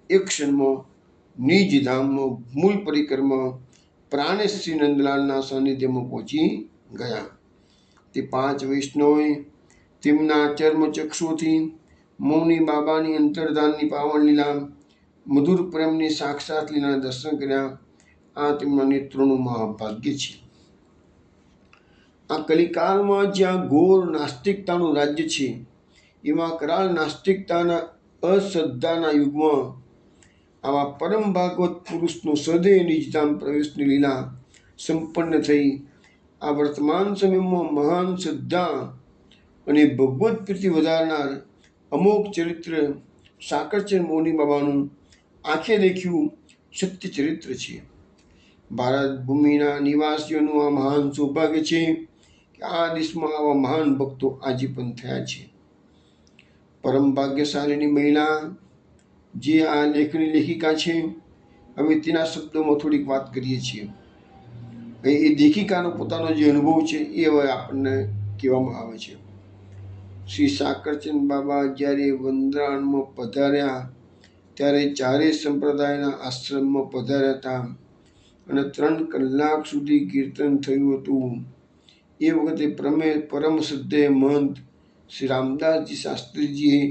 એક ક્ષણમાં નિજ ધામમાં મૂળ પરિક્રમા પ્રાણેશ શ્રી નંદલાલના સાનિધ્યમાં પહોંચી ગયા. તે 5 વૈષ્ણવોએ તેમના ચર્મચક્ષુથી મૌની બાબાની અંતર્ધાનની પાવન લીલા, મધુર પ્રેમની સાક્ષાત લીલાના દર્શન કર્યા. આ તેમના નેત્રોનું મહાભાગ્ય છે. આ કલિકાલમાં જ્યાં ઘોર નાસ્તિકતાનું રાજ્ય છે, એમાં કરાળ નાસ્તિકતાના અશ્રદ્ધાના યુગમાં આવા પરમ ભાગવત પુરુષનો સદૈ નિજધામ પ્રવેશની લીલા સંપન્ન થઈ. આ વર્તમાન સમયમાં મહાન શ્રદ્ધા અને ભગવત પ્રીતિ વધારનાર અમોઘ ચરિત્ર સાકરચંદ મૌની બાબાનું આંખે દેખ્યું સત્ય ચરિત્ર છે. ભારત ભૂમિના નિવાસીઓનું આ મહાન સૌભાગ્ય છે કે આ દેશમાં આવા મહાન ભક્તો આજે પણ થયા છે. પરમ ભાગ્યશાળીની મહિલા જે આ લેખની લેખિકા છે, હવે તેના શબ્દોમાં થોડીક વાત કરીએ છીએ. એ લેખિકાનો પોતાનો જે અનુભવ છે એ હવે આપણને કહેવામાં આવે છે. શ્રી સાકરચંદ બાબા જ્યારે વંદરાવનમાં પધાર્યા ત્યારે 4 સંપ્રદાયના આશ્રમમાં પધાર્યા હતા અને 3 કલાક સુધી કીર્તન થયું હતું. એ વખતે પરમ શ્રદ્ધેય મહંત શ્રી રામદાસજી શાસ્ત્રીજીએ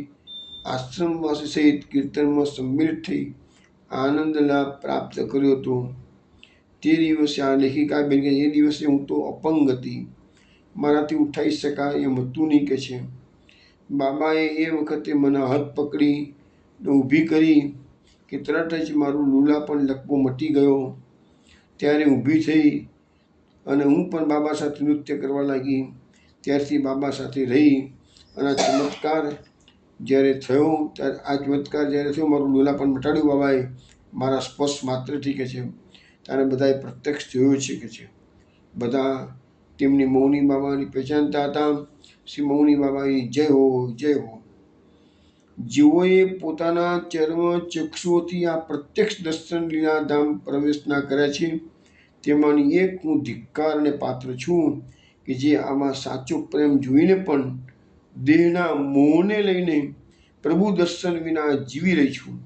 આશ્રમવાસી સહિત કીર્તનમાં સંમિલિત થઈ આનંદ લાભ પ્રાપ્ત કર્યો હતો. તે દિવસે આ લેખિકા બેન કે એ દિવસે હું તો અપંગ હતી, મારાથી ઉઠાઈ શકાય એમ હતું નહીં કે છે. બાબાએ એ વખતે મને હાથ પકડી ઊભી કરી કે તરત જ મારું લૂલા પણ લકવો મટી ગયો. ત્યારે ઊભી થઈ અને હું પણ બાબા સાથે નૃત્ય કરવા લાગી. ત્યારથી બાબા સાથે રહી અને આ ચમત્કાર જ્યારે થયો મારું લૂલા પણ મટાડ્યું બાબાએ મારા સ્પર્શ માત્રથી કે છે. ત્યારે બધાએ પ્રત્યક્ષ જોયું છે કે છે. બધા તેમની મૌની બાબાની પહેચાનતા હતા. શ્રી મૌની બાબાની જય હો જય હો. જેઓએ પોતાના ચર્મ ચક્ષુઓથી આ પ્રત્યક્ષ દર્શન લીલાધામ પ્રવેશના કર્યા છે, તેમાંની એક હું ધિક્કારને પાત્ર છું કે જે આમાં સાચો પ્રેમ જોઈને પણ દેહના મોહને લઈને પ્રભુ દર્શન વિના જીવી રહી છું.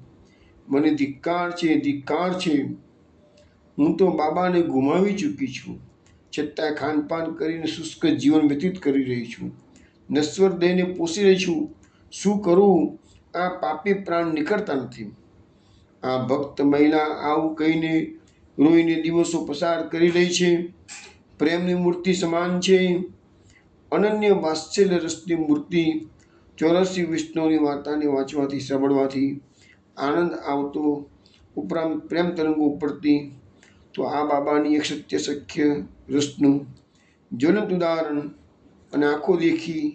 મને ધિક્કાર છે, ધિક્કાર છે. હું તો બાબાને ગુમાવી ચૂકી છું, છતાંય ખાનપાન કરીને શુષ્ક જીવન વ્યતીત કરી રહી છું. નશ્વર દેહને પોષી રહી છું. શું કરું? આ પાપી પ્રાણ નીકળતા નથી. આ ભક્ત મહિલા આવું કહીને રોઈને દિવસો પસાર કરી રહી છે. પ્રેમની મૂર્તિ સમાન છે, અનન્ય વાત્સલ્ય રસની મૂર્તિ. 84 વિષ્ણુની વાર્તાને વાંચવાથી સાંભળવાથી આનંદ આવતો, ઉપરાંત પ્રેમ તરંગો ઉપડતી. તો આ બાબાની એક સત્ય શક્ય રસનું જ્વલંત ઉદાહરણ અને આંખો દેખી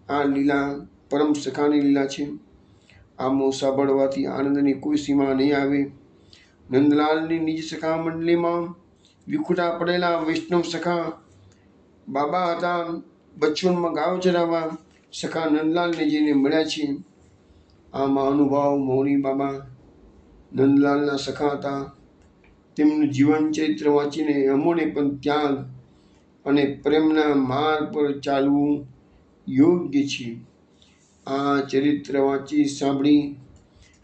આ લીલા પરમ સખાની લીલા છે. આમો સાંભળવાથી આનંદની કોઈ સીમા નહીં આવે. નંદલાલની નિજ સખા મંડળીમાં વિખુટા પડેલા વૈષ્ણવ સખા બાબા હતા. બચપનમાં ગાયો ચરાવવા સખા નંદલાલને જઈને મળ્યા છે. આ મહાનુભાવ મૌની બાબા નંદલાલના સખા હતા. તેમનું જીવન ચરિત્ર વાંચીને અમોને પણ ત્યાગ અને પ્રેમના માર્ગ પર ચાલવું યોગ્ય છે. આ ચરિત્ર વાંચી સાંભળી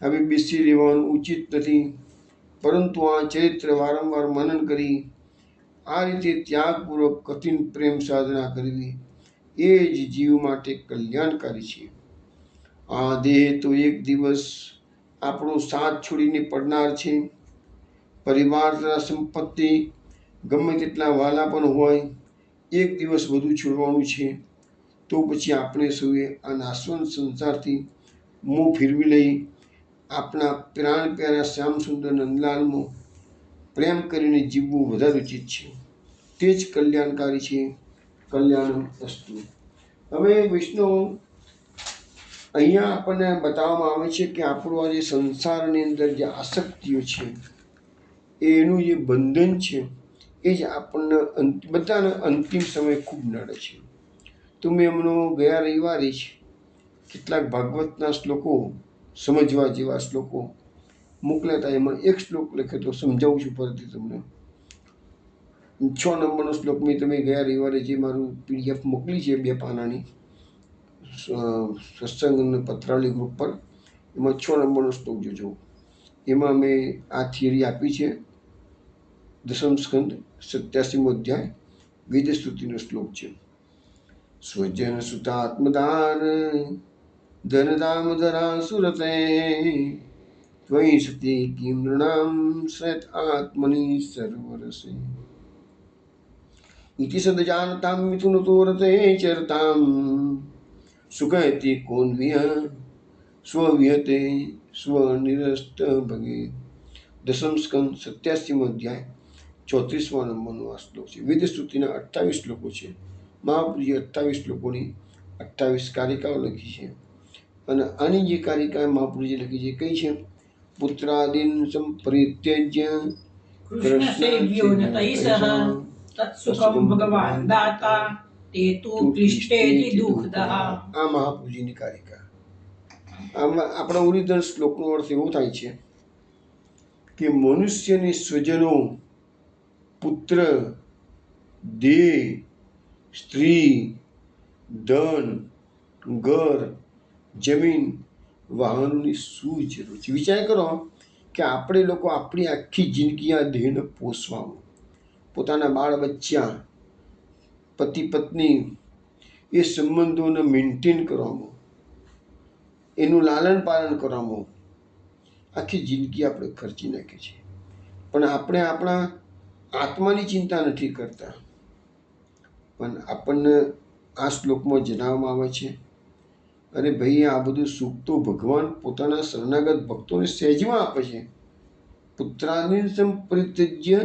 હવે બેસી રહેવાનું ઉચિત નથી, પરંતુ આ ચરિત્ર વારંવાર મનન કરી આ રીતે ત્યાગપૂર્વક કઠિન પ્રેમ સાધના કરવી એ જ જીવ માટે કલ્યાણકારી છે. આ દેહ તો એક દિવસ આપણો સાથ છોડીને પડનાર છે. પરિવાર તથા સંપત્તિ ગમે તેટલા વાલા પણ હોય, એક દિવસ બધું છોડવાનું છે. તો પછી આપણે સૌએ આ નાશવંત સંસારથી મોં ફેરવી લઈ આપણા પ્રાણ પ્યારા શ્યામ સુંદર નંદલાલમાં પ્રેમ કરીને જીવવું વધારે ઉચિત છે. તે જ કલ્યાણકારી છે. કલ્યાણ વસ્તુ. હવે વૈષ્ણવ અહીંયા આપણને બતાવવામાં આવે છે કે આપણું આ જે સંસારની અંદર જે આસક્તિઓ છે એનું જે બંધન છે એ જ આપણને બધાને અંતિમ સમય ખૂબ નડે છે. તો મેં એમનો ગયા રવિવારે જ કેટલાક ભાગવતના શ્લોકો સમજવા જેવા શ્લોકો મોકલ્યા હતા. એમાં એક શ્લોક લખ્યો તો સમજાવું છું ફરીથી તમને. 6 નંબરનો શ્લોક મેં તમે ગયા રવિવારે જે મારું PDF મોકલી છે 2 પાનાની સત્સંગ પત્રાવલી ગ્રુપ પર, એમાં 6 નંબરનો શ્લોક જોજો. એમાં મેં આ થિયરી આપી છે. દશમ સ્કંદ 87મો અધ્યાય વેદસ્તુતિનો શ્લોક છે. સ્વજન સુતાત્મદાર ધનદામધરા સુરતે ત્વયી સતી કિમ નૃણામ સત આત્મની સર્વરસે ઇતિ સદજાનતામ મિથુનતો રતે ચરતામ સુખયતિ કોન્વ્ય સ્વવ્યતે સ્વનિરસ્ત ભગે. દશમ સ્કંદ 87મો અધ્યાય 34મા નંબરનો આ શ્લોક છે. વેદસ્તુતિના 28 શ્લોકો છે. મહાપુરુષે 28 શ્લોકોની 28 કારિકાઓ લખી છે. અને આની જે કારિકા મહાપુરુષે લખી છે કઈ છે? પુત્રાદિન સંપરિત્યજ્ય કૃષ્ણ સેવ્યો નતૈસહ તત્સુખમ ભગવાન દાતા તે તુ ક્લિષ્ટેતિ દુઃખદઃ. આ મહાપુરુષની કારિકા. આમાં આપણા ઓરિજિનલ શ્લોકનો અર્થ એવો થાય છે કે મનુષ્યની સ્વજનો, પુત્ર, દેહ, સ્ત્રી, ધન, ઘર, જમીન, વાહનની શું જરૂર છે? વિચાર કરો કે આપણે લોકો આપણી આખી જિંદગી આ દેહને પોષવામાં, પોતાના બાળ બચ્ચા, પતિ પત્ની એ સંબંધોને મેન્ટેન કરવામાં, એનું લાલન પાલન કરવામાં આખી જિંદગી આપણે ખર્ચી નાખીએ છીએ. પણ આપણે આપણા આત્માની ચિંતા નથી કરતા. પણ આપણને આ શ્લોકમાં જણાવવામાં આવે છે અરે ભાઈ, આ બધું સુખ તો ભગવાન પોતાના શરણાગત ભક્તોને સહેજમાં આપે છે. પુત્રાદિન સંપરિત્યજ્ય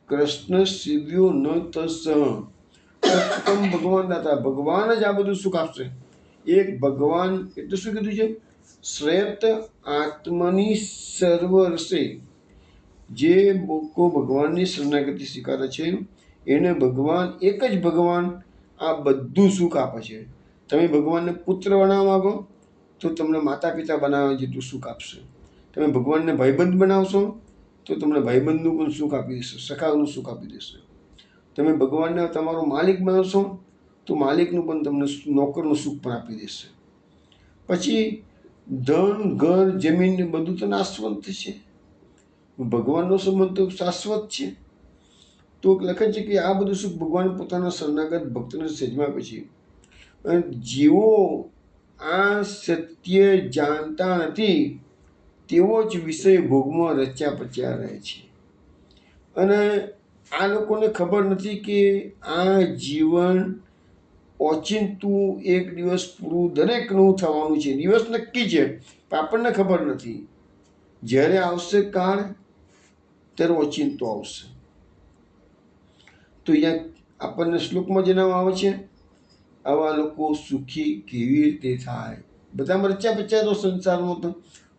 કૃષ્ણ સેવ્યો ન તસ તત્સુખમ ભગવાન દાતા. ભગવાન જ આ બધું સુખ આપશે. એક ભગવાન એટલે શું કીધું છે? શ્રેત આત્મની સર્વરસે. જે લોકો ભગવાનની શરણાગતિ સ્વીકારે છે એને ભગવાન, એક જ ભગવાન આ બધું સુખ આપે છે. તમે ભગવાનને પુત્ર બનાવવા માંગો તો તમને માતા પિતા બનાવવા જેટલું સુખ આપશે. તમે ભગવાનને ભાઈબંધ બનાવશો તો તમને ભાઈબંધનું પણ સુખ આપી દેશે, સખાનું સુખ આપી દેશે. તમે ભગવાનને તમારો માલિક બનાવશો તો માલિકનું પણ તમને નોકરનું સુખ પણ આપી દેશે. પછી ધન, ઘર, જમીન ને બધું તો નાશવંત છે. ભગવાનનો સંબંધ તો શાશ્વત છે. તો લખે છે કે આ બધું સુખ ભગવાન પોતાના શરણાગત ભક્તોને સહેજમાં આપે છે. અને જેઓ આ સત્ય જાણતા નથી તેઓ જ વિષય ભોગમાં રચ્યા પચ્યા રહે છે. અને આ લોકોને ખબર નથી કે આ જીવન ઓચિંતું એક દિવસ પૂરું દરેકનું થવાનું છે. દિવસ નક્કી છે પણ આપણને ખબર નથી. જ્યારે આવશે કાળ ત્યારે ઓચિંતો આવશે. તો અહીંયા આપણને શ્લોકમાં જણાવવામાં આવે છે, આવા લોકો સુખી કેવી રીતે થાય? બધા રચ્યા પચ્યા તો સંસારમાં તો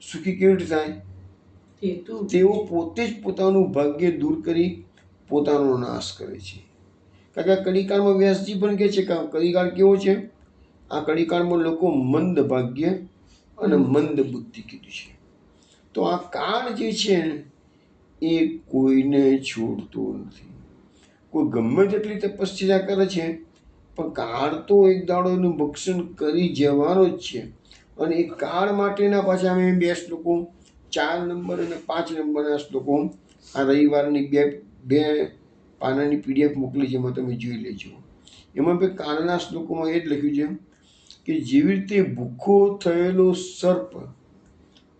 સુખી કેવી રીતે થાય? તેઓ પોતે જ પોતાનું ભાગ્ય દૂર કરી પોતાનો નાશ કરે છે. કારણ કે કલિકાળમાં વ્યાસજી પણ કહે છે કે કલિકાળ કેવો છે? આ કલિકાળમાં લોકો મંદ ભાગ્ય અને મંદ બુદ્ધિ કીધું છે. તો આ કાળ જે છે એ કોઈને છોડતો નથી. કોઈ ગમે તેટલી તપસ્યા કરે છે પણ કાળ તો એક દાડો એનું ભક્ષણ કરી જવાનો જ છે. અને એ કાળ માટેના પાછા અમે 2 શ્લોકો 4 નંબર અને 5 નંબરના શ્લોકો આ રવિવારની બે પાનાની PDF મોકલી છે, એમાં તમે જોઈ લેજો. એમાં બે કાળના શ્લોકોમાં એ જ લખ્યું છે કે જેવી રીતે ભૂખો થયેલો સર્પ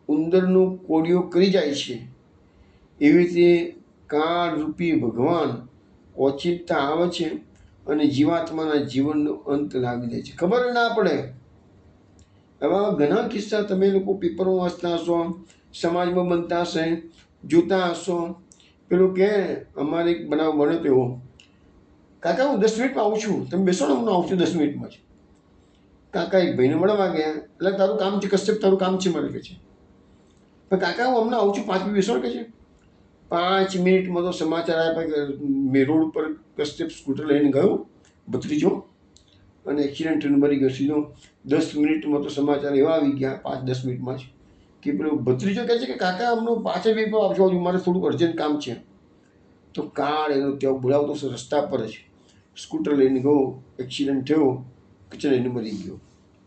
ઉંદરનો કોડિયો કરી જાય છે, એવી રીતે કાળ રૂપી ભગવાન ઓચિંતા આવે છે અને જીવાત્માના જીવનનો અંત લાવી દે છે. ખબર ના પડે. એવા ઘણા કિસ્સા તમે લોકો પેપરમાં વાંચતા હશો, સમાજમાં બનતા હશે, જોતા હશો. પેલું કે અમારે એક બનાવ બન્યો તેવો, કાકા હું 10 મિનિટમાં આવું છું, તમે બેસો ને, હું આવું છું 10 મિનિટમાં જ. કાકા એક ભાઈને મળવા ગયા, એટલે તારું કામ છે કશ્યપ, તારું કામ છે મને કહે છે. પણ કાકા હું હમણાં આવું છું, 5 મિનિટ બેસો ને કહે છે. 5 મિનિટમાં તો સમાચાર આપ્યા કે મેં રોડ ઉપર કશ્યપ સ્કૂટર લઈને ગયો ભત્રીજો અને એક્સિડન્ટ મરી ગયો સીધો. 10 મિનિટમાં તો સમાચાર એવા આવી ગયા, 5-10 મિનિટમાં જ, કે પેલો ભત્રીજો કહે છે કે કાકા હમણાં 5 મિનિટમાં આવજો, મારે થોડું અર્જન્ટ કામ છે. તો કાળ એનો ત્યાં બોલાવતો છે રસ્તા પર જ, સ્કૂટર લઈને ગયો, એક્સિડન્ટ થયો, કચરા લઈને મરી ગયો.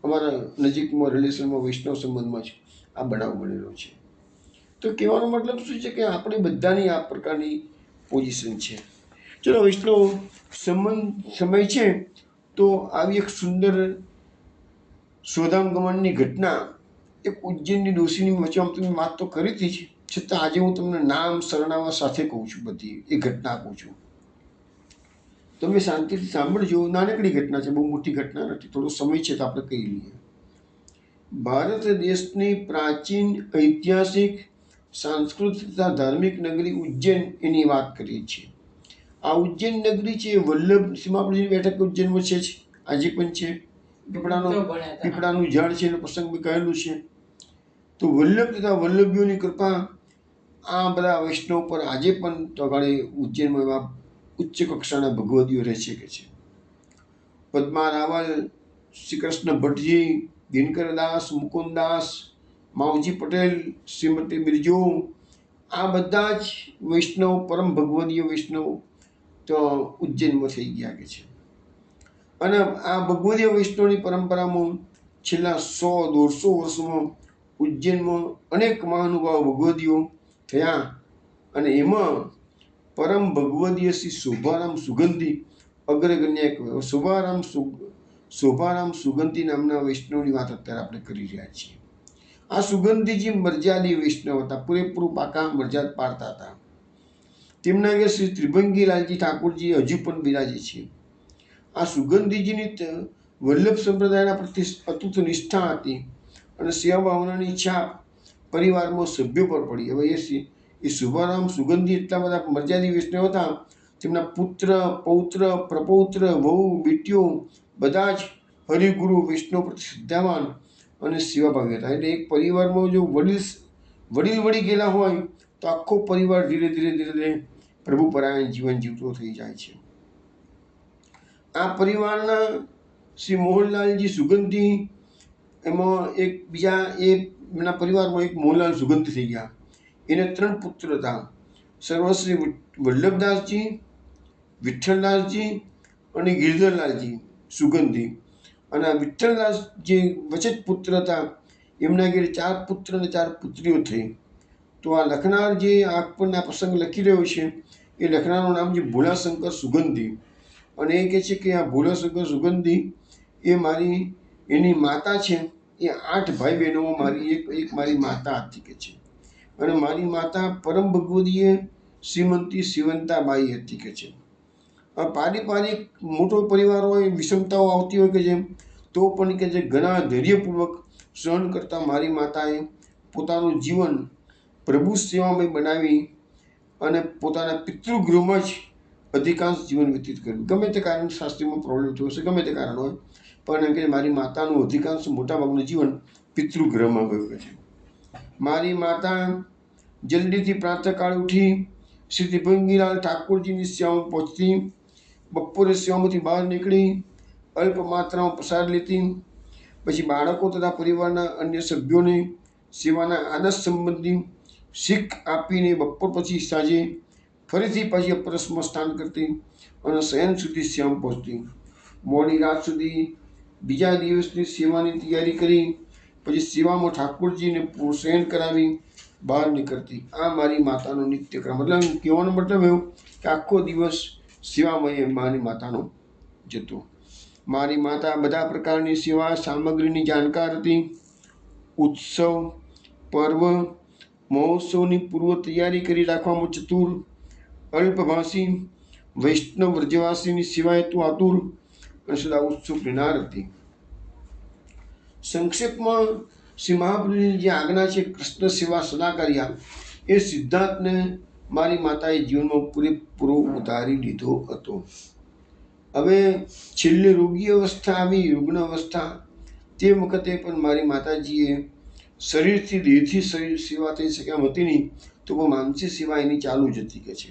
અમારા નજીકમાં રિલેશનમાં વૈષ્ણવ સંબંધમાં જ આ બનાવ બનેલો છે. તો કહેવાનો મતલબ શું છે કે આપણે બધાની આ પ્રકારની પોઝિશન છે. ચલો વૈષ્ણવ સમય છે તો આવી એક સુંદર સ્વધામગમનની ઘટના, એક ઉજ્જૈનની ડોશીની વચ્ચે તમે વાત તો કરી હતી જ, છતાં આજે હું તમને નામ સરનામા સાથે કહું છું, બધી એ ઘટના આપું છું. તમે શાંતિથી સાંભળજો. નાનકડી ઘટના છે, બહુ મોટી ઘટના નથી, થોડો સમય છે તો આપણે કહી લઈએ. ભારત દેશની પ્રાચીન ઐતિહાસિક સાંસ્કૃતિક તથા ધાર્મિક નગરી ઉજ્જૈન એની વાત કરીએ છીએ. આ ઉજ્જૈન નગરી છે વલ્લભ સીમાપુરજીની બેઠક ઉજ્જૈનમાં છે જ, આજે પણ છે. પીપળાનું ઝાડ છે એનો પ્રસંગ બી કહેલું છે. તો વલ્લભ તથા વલ્લભીઓની કૃપા આ બધા વૈષ્ણવ પર આજે પણ તો ઘણી ઉજ્જૈનમાં એવા ઉચ્ચ કક્ષાના ભગવદીઓ રહે છે કે છે. પદ્મા રાવલ, શ્રી કૃષ્ણ ભટ્ટજી, દિનકરદાસ, મુકુંદાસ, માવજી પટેલ, શ્રીમતી બિરજુ, આ બધા જ વૈષ્ણવ, પરમ ભગવદીય વૈષ્ણવ તો ઉજ્જૈનમાં થઈ ગયા કે છે. અને આ ભગવદીય વૈષ્ણવની પરંપરામાં છેલ્લા 100-150 વર્ષમાં ઉજ્જૈનમાં અનેક મહાનુભાવ ભગવદીઓ થયા. અને એમાં પરમ ભગવદીય શ્રી શોભારામ સુગંધી અગ્રગણ્ય એક શોભારામ સુગંધી નામના વૈષ્ણવની વાત અત્યારે આપણે કરી રહ્યા છીએ. આ સુગંધીજી મર્યાદી વૈષ્ણવ હતા, પૂરેપૂરું પાકા મર્યાદ પાડતા હતા. તેમના ઘેર શ્રી ત્રિભંગીલાલજી ઠાકોરજી હજુ પણ બિરાજે છે. આ સુગંધીજીની વલ્લભ સંપ્રદાયના પ્રત્યે અતૂટ નિષ્ઠા હતી અને સેવા ભાવનાની છાપ પરિવારમાં સભ્યો પર પડી. હવે એ શુભારામ સુગંધી એટલા બધા મર્યાદી વૈષ્ણવ હતા, તેમના પુત્ર, પૌત્ર, પ્રપૌત્ર, વહુ, બેટીઓ બધા જ હરિગુરુ વૈષ્ણવ પ્રત્યે શ્રદ્ધાવાન અને સેવાભાવી હતા. એટલે એક પરિવારમાં જો વડીલ વળી ગયેલા હોય તો આખો પરિવાર ધીરે ધીરે પ્રભુ પરાયણ જીવન જીવતો થઈ જાય છે. આ પરિવારના શ્રી મોહનલાલજી સુગંધી, એમાં એક બીજા એમના પરિવારમાં એક મોહનલાલ સુગંધી થઈ ગયા. એને 3 પુત્ર હતા, સર્વશ્રી વલ્લભદાસજી, વિઠ્ઠલદાસજી અને ગિરધરલાલજી સુગંધી. અને આ વિઠ્ઠલદાસ જે વચત પુત્ર હતા, એમના ઘેર 4 પુત્ર અને 4 પુત્રીઓ થઈ. તો આ લખનાર જે આપણને આ પ્રસંગ લખી રહ્યો છે એ લખનારનું નામ છે ભોલાશંકર સુગંધી. અને એ કહે છે કે આ ભોલાશંકર સુગંધી એની માતા છે, એ 8 ભાઈ બહેનોમાં મારી માતા હતી કે છે. અને મારી માતા પરમ ભગવદીય શ્રીમંતી શિવંતાબાઈ હતી કે છે. આ પારિવારિક મોટો પરિવાર હોય, વિષમતાઓ આવતી હોય કે જેમ, તો પણ કે જે ઘણા ધૈર્યપૂર્વક સહન કરતા મારી માતાએ પોતાનું જીવન પ્રભુ સેવામય બનાવી અને પોતાના પિતૃગૃહમાં જ અધિકાંશ જીવન વ્યતીત કર્યું. ગમે તે કારણ શાસ્ત્રીમાં પ્રોબ્લેમ થયો હશે, ગમે તે કારણ હોય, પણ એમ કે મારી માતાનું અધિકાંશ મોટાભાગનું જીવન પિતૃગૃહમાં ગયું છે. મારી માતા જલ્દીથી પ્રાતઃકાળ ઉઠી શ્રી ત્રિભંગીલાલ ઠાકોરજીની સેવામાં પહોંચતી, બપોરે સેવામાંથી બહાર નીકળી અલ્પ માત્રામાં પ્રસાદ લેતી, પછી બાળકો તથા પરિવારના અન્ય સભ્યોને સેવાના આદર્શ સંબંધી શીખ આપીને બપોર પછી સાંજે ફરીથી પાછી અપરસમાં સ્નાન કરતી અને શયન સુધી સેવામાં પહોંચતી. મોડી રાત સુધી બીજા દિવસની સેવાની તૈયારી કરી પછી સેવામાં ઠાકોરજીને શયન કરાવી બહાર નીકળતી. આ મારી માતાનો નિત્યક્રમ. મતલબ કહેવાનો મતલબ એવું કે આખો દિવસ સેવામય મારી માતાનો જતો. મારી માતા બધા પ્રકારની સેવા સામગ્રીની જાણકાર હતી. ઉત્સવ, પર્વ, મહોત્સવની પૂર્વ તૈયારી કરી રાખવામાં ચતુર, અલ્પભાષી, વૈષ્ણવ વ્રજવાસીની સેવા હેતુ આતુર અને સદા ઉત્સુક રહેનાર હતી. સંક્ષેપમાં શ્રી મહાપ્રભુની જે આજ્ઞા છે કૃષ્ણ સેવા સદા કર્યા, એ સિદ્ધાંતને મારી માતાએ જીવનમાં પૂરેપૂરો ઉતારી લીધો હતો. હવે છેલ્લે રોગી અવસ્થા આવી, રૂગ્ણ અવસ્થા, તે વખતે પણ મારી માતાજીએ શરીરથી દેહથી શરીર સેવા થઈ શકે એમ હતી નહીં, તો પણ માનસિક સેવા એની ચાલુ જ હતી કે છે.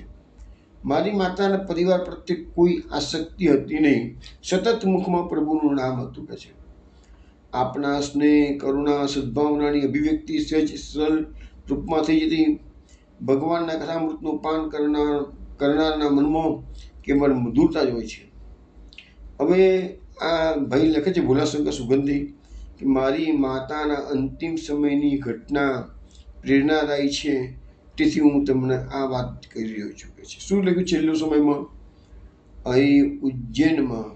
મારી માતાના પરિવાર પ્રત્યે કોઈ આસક્તિ હતી નહીં, સતત મુખમાં પ્રભુનું નામ હતું કે છે. આપણા સ્નેહ, કરુણા, સદભાવનાની અભિવ્યક્તિ સહેજ સરળ રૂપમાં થઈ જતી. ભગવાનના કથામૃતનું પાન કરનારના મનમાં કેવળ મધુરતા જ હોય છે. હવે આ ભાઈ લખે છે ભોલાશંકર સુગંધી કે મારી માતાના અંતિમ સમયની ઘટના પ્રેરણાદાયી છે, તેથી હું તમને આ વાત કહી રહ્યો છું કે છે. શું લખ્યું છેલ્લો સમયમાં? અહીં ઉજ્જૈનમાં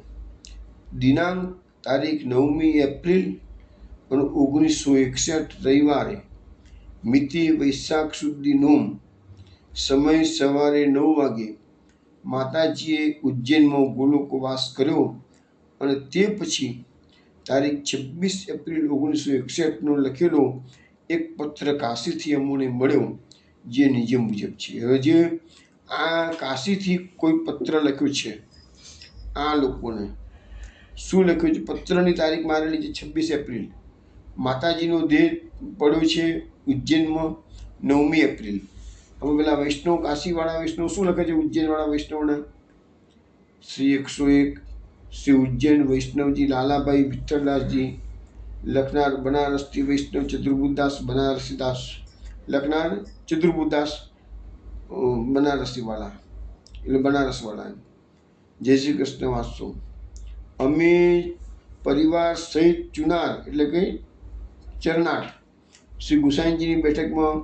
દિનાંક તારીખ 9મી એપ્રિલ અને 1961 રવિવારે મિતિ વૈશાખ સુધી નોમ, સમય સવારે 9 વાગે માતાજીએ ઉજ્જૈનમાં ગોલોકવાસ કર્યો અને તે પછી તારીખ 26 એપ્રિલ 1961નો લખેલો એક પત્ર કાશીથી અમને મળ્યો, જે નીચે મુજબ છે. હવે જે આ કાશીથી કોઈ પત્ર લખ્યો છે, આ લોકોને શું લખ્યું છે? પત્રની તારીખ મારેલી છે 26 એપ્રિલ. માતાજીનો દેહ પડ્યો છે ઉજ્જૈનમાં 9મી એપ્રિલ. હવે પેલા વૈષ્ણવ, કાશીવાળા વૈષ્ણવ શું લખે છે? ઉજ્જૈનવાળા વૈષ્ણવને શ્રી 101 શ્રી ઉજ્જૈન વૈષ્ણવજી લાલાભાઈ વિઠ્ઠલદાસજી, લખનાર બનારસથી વૈષ્ણવ ચતુર્બુદાસ બનારસીદાસ, લખનાર ચતુર્બુદાસ બનારસીવાળા, એટલે બનારસવાળા. જય શ્રી કૃષ્ણ વાંચો. અમે પરિવાર સહિત ચુનાર એટલે કે ચરનાટ શ્રી ગુસાઈજીની બેઠકમાં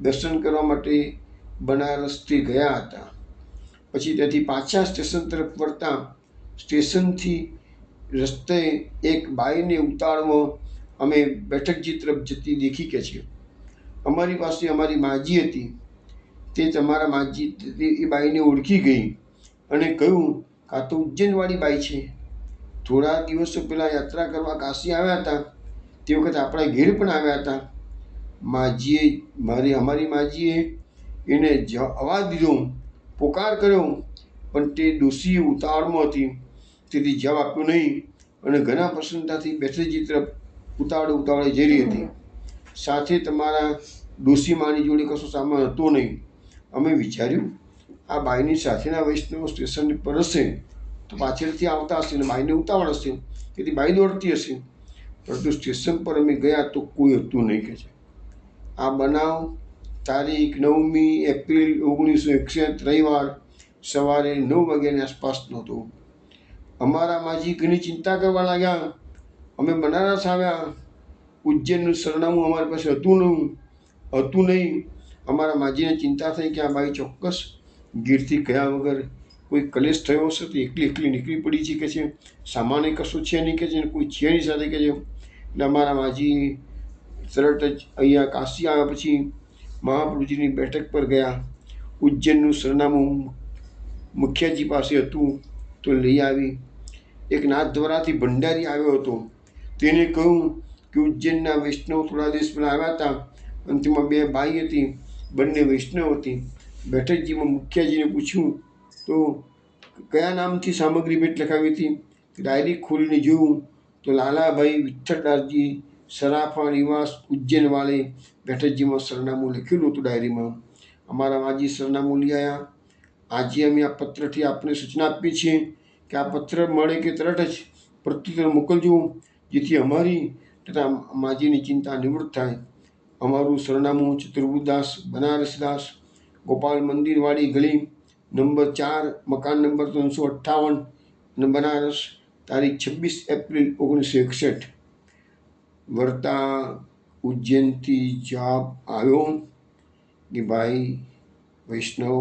દર્શન કરવા માટે બનારસથી ગયા હતા. પછી ત્યાંથી પાછા સ્ટેશન તરફ વળતા સ્ટેશનથી રસ્તે એક બાઈને ઉતાળમાં અમે બેઠકજી તરફ જતી દેખી કે છે. અમારી પાસે અમારી માજી હતી, તે તમારા માજી એ બાઈને ઓળખી ગઈ અને કહ્યું કે આ તો ઉજ્જૈનવાળી બાઈ છે. થોડા દિવસો પહેલાં યાત્રા કરવા કાશી આવ્યા હતા, તે વખતે આપણા ઘેર પણ આવ્યા હતા. અમારી માજીએ એને અવાજ દીધો, પોકાર કર્યો, પણ તે ડોશી ઉતાવળમાં હતી, તેથી જવાબ આપ્યો નહીં અને ઘણા પ્રસન્નતાથી બેઠકજી તરફ ઉતાવળે જઈ રહી હતી. સાથે તમારા ડોશીમાની જોડે કશો સામાન હતો નહીં. અમે વિચાર્યું આ બાઈની સાથેના વૈષ્ણવ સ્ટેશન પર હશે તો પાછળથી આવતા હશે અને બાઈને ઉતાવળ હશે, તેથી બાઈ દોડતી હશે. પરંતુ સ્ટેશન પર અમે ગયા તો કોઈ હતું નહીં કે છે. આ બનાવ તારીખ 9મી એપ્રિલ 1961 રવિવાર સવારે 9 વાગ્યાની આસપાસનો હતો. અમારા માજી ઘણી ચિંતા કરવા લાગ્યા. અમે બનારસ આવ્યા, ઉજ્જૈનનું સરનામું અમારી પાસે હતું નહીં. અમારા માજીને ચિંતા થઈ કે આ બાઈ ચોક્કસ ગીરથી ગયા વગર કોઈ કલેશ થયો હશે, તો એકલી નીકળી પડી છે કે છે. સામાન્ય કશું છે નહીં કે છે, કોઈ છે નહીં સાથે કે છે. એટલે અમારા માજી તરત જ અહીંયા કાશી આવ્યા પછી મહાપ્રભુજીની બેઠક પર ગયા. ઉજ્જૈનનું સરનામું મુખિયાજી પાસે હતું તો લઈ આવી. એક નાથદ્વારાથી ભંડારી આવ્યો હતો, તેને કહ્યું કે ઉજ્જૈનના વૈષ્ણવ થોડા દિવસ પહેલાં આવ્યા હતા અને તેમાં 2 બાઈ હતી, બંને વૈષ્ણવ હતી. બેઠકજીમાં મુખિયાજીને પૂછ્યું તો કયા નામથી સામગ્રી ભેટ લખાવી હતી? ડાયરી ખોલીને જોયું તો લાલાભાઈ વિઠ્ઠલદાસજી સરાફા નિવાસ ઉજ્જૈનવાળે બેઠકજીમાં સરનામું લખેલું હતું ડાયરીમાં. અમારા માજી સરનામું લઈ આવ્યા. આજે અમે આ પત્રથી આપને સૂચના આપીએ છીએ કે આ પત્ર મળે કે તરત જ પ્રત્યુત્તર મોકલજો, જેથી અમારી તથા માજીની ચિંતા નિવૃત્ત થાય. અમારું સરનામું ચતુર્ભુદાસ બનારસદાસ, ગોપાલ મંદિરવાળી ગલી, નંબર 4, મકાન નંબર 358 અને બનારસ, તારીખ 26 એપ્રિલ 1961. વર્તા ઉજ્જૈનથી જવાબ આવ્યો કે ભાઈ વૈષ્ણવ,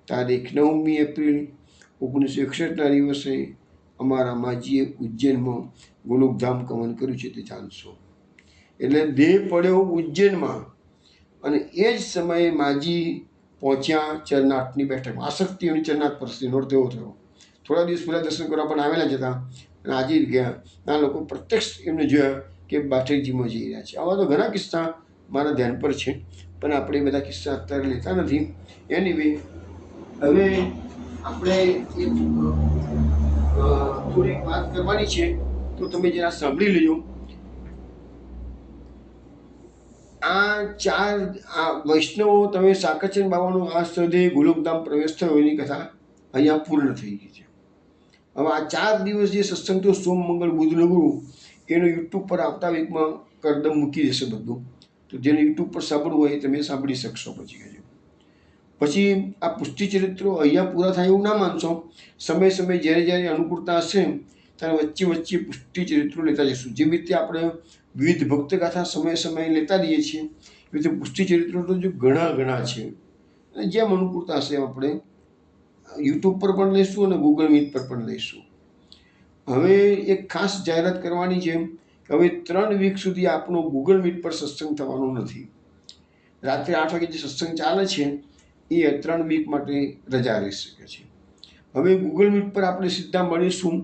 તારીખ 9મી એપ્રિલ 1961ના દિવસે અમારા માજીએ ઉજ્જૈનમાં ગોલોકધામ ગમન કર્યું છે, તે જાણશો. એટલે દેહ પડ્યો ઉજ્જૈનમાં અને એ જ સમયે માજી પહોંચ્યા ચરનાથની બેઠકમાં. આસક્તિ અને ચરનાથ પરથી નોટ તેવો થયો. થોડા દિવસ પહેલાં દર્શન કરવા પણ આવેલા જ હતા અને આજે ગયા. આ લોકો પ્રત્યક્ષ એમને જોયા કે બેઠકજીમાં જઈ રહ્યા છે. આવા તો ઘણા કિસ્સા મારા ધ્યાન પર છે, પણ આપણે બધા કિસ્સા અત્યારે લેતા નથી. એનીવે, હવે આપણે થોડીક વાત કરવાની છે, તો તમે જરા સાંભળી લેજો. આ વૈષ્ણવો, તમે સાકરચંદ બાબાનો આ સ્થળે ગોલોકધામ પ્રવેશ થયો એની કથા અહીંયા પૂર્ણ થઈ ગઈ છે. હવે આ 4 દિવસ જે સત્સંગ તો સોમ, મંગળ, બુધ ને ગુરુ, એનો યુટ્યુબ પર આવતા વીકમાં કરદમ મૂકી દેશે બધું. તો જેને યુટ્યુબ પર સાંભળવું હોય તમે સાંભળી શકશો. પછી આ પુષ્ટિ ચરિત્રો અહીંયા પૂરા થાય એવું ના માનશો. સમય સમય જ્યારે અનુકૂળતા હશે ત્યારે વચ્ચે પુષ્ટિ ચરિત્રો લેતા જઈશું. જેવી રીતે આપણે વિવિધ ભક્ત ગાથા સમયે લેતા રહીએ છીએ, એવી રીતે પુષ્ટિ ચરિત્રો તો જો ઘણા છે. અને જેમ અનુકૂળતા હશે આપણે યુટ્યુબ પર પણ લઈશું અને ગૂગલ મીટ પર પણ લઈશું. હવે એક ખાસ જાહેરાત કરવાની છે. હવે 3 વીક સુધી આપણો ગૂગલ મીટ પર સત્સંગ થવાનો નથી. રાત્રે 8 વાગે જે સત્સંગ ચાલે છે એ 3 વીક માટે રજા રહી શકે છે. હવે ગૂગલ મીટ પર આપણે સીધા મળીશું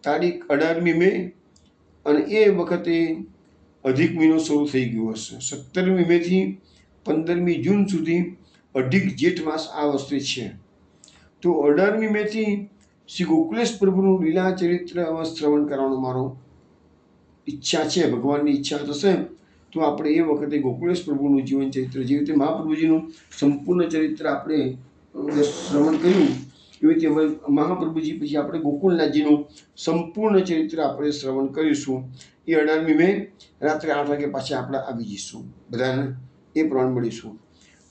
તારીખ 18મી મે, અને એ વખતે અધિક મહિનો શરૂ થઈ ગયો હશે. 17મી મેથી 15મી જૂન સુધી અધિક જેઠ માસ આ વર્ષે છે. તો 18મી મેથી શ્રી ગોકુલેશ પ્રભુનું લીલા ચરિત્ર શ્રવણ કરવાનો મારો ઈચ્છા છે. ભગવાનની ઈચ્છા થશે તો આપણે એ વખતે ગોકુલેશ પ્રભુનું જીવન ચરિત્ર, જેવી રીતે મહાપ્રભુજીનું સંપૂર્ણ ચરિત્ર આપણે શ્રવણ કર્યું, એવી રીતે મહાપ્રભુજી પછી આપણે ગોકુલનાથજીનું સંપૂર્ણ ચરિત્ર આપણે શ્રવણ કરીશું. એ 18મી મે રાત્રે 8 વાગે પાછા આપણે આવી જઈશું. બધાને એ પ્રમાણે મળીશું.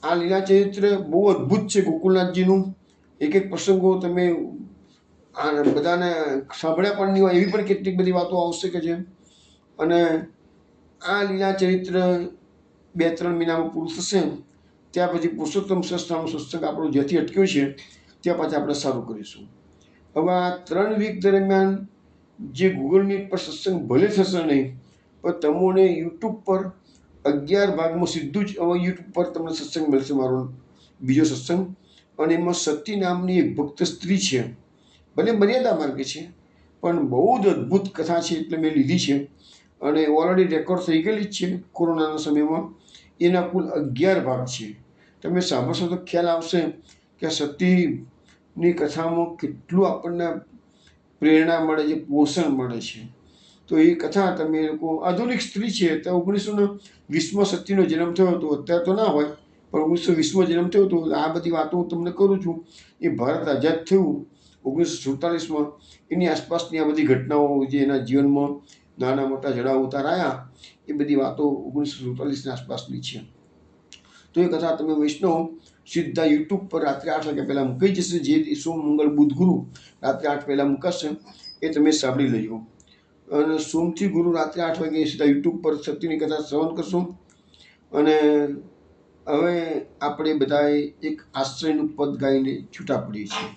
આ લીલા ચરિત્ર બહુ અદ્ભુત છે ગોકુલનાથજીનું. એક પ્રસંગો તમે બધાને સાંભળ્યા પણ નહીં હોય એવી પણ કેટલીક બધી વાતો આવશે કે છે. અને આ લીલા ચરિત્ર 2-3 મહિનામાં પૂરું થશે. ત્યાર પછી પુરુષોત્તમ સહસ્ત્રનામનો સત્સંગ આપણો જ્યાંથી અટક્યો છે ત્યાં પાછા આપણે સારું કરીશું. હવે આ 3 વીક દરમિયાન જે ગૂગલ મીટ પર સત્સંગ ભલે થશે નહીં, પણ તમને યુટ્યુબ પર 11 ભાગમાં સીધું જ યુટ્યુબ પર તમને સત્સંગ મળશે, મારો બીજો સત્સંગ. અને એમાં સતી નામની એક ભક્ત સ્ત્રી છે, ભલે મર્યાદા માર્ગે છે પણ બહુ જ અદ્ભુત કથા છે, એટલે મેં લીધી છે. અને ઓલરેડી રેકોર્ડ થઈ ગયેલી જ છે કોરોનાના સમયમાં. એના કુલ 11 ભાગ છે. તમે સાંભળશો તો ખ્યાલ આવશે કે સતીની કથામાં કેટલું આપણને પ્રેરણા મળે છે, પોષણ મળે છે. તો એ કથા તમે લોકો, આધુનિક સ્ત્રી છે, તો 1920માં સતીનો જન્મ થયો હતો, અત્યારે તો ના હોય પણ 1920માં જન્મ થયો હતો. આ બધી વાતો હું તમને કરું છું. એ ભારત આઝાદ થયું 1947માં, એની આસપાસની આ બધી ઘટનાઓ જે એના જીવનમાં નાના મોટા ચઢાવ ઉતાર આવ્યા, એ બધી વાતો 1947ની આસપાસની છે. તો એ કથા તમે વૈષ્ણવ સીધા યુટ્યુબ પર રાત્રે 8 વાગ્યા પહેલાં મૂકાઈ જશે. જે સોમ, મંગળ, બુધ, ગુરુ રાત્રે 8 પહેલાં મુકાશે, એ તમે સાંભળી લેજો. અને સોમથી ગુરુ રાત્રે 8 વાગે સીધા યુટ્યુબ પર સતીની કથા શ્રવણ કરશું. અને હવે આપણે બધાએ એક આશ્રયનું પદ ગાઈને છૂટા પડીએ છીએ.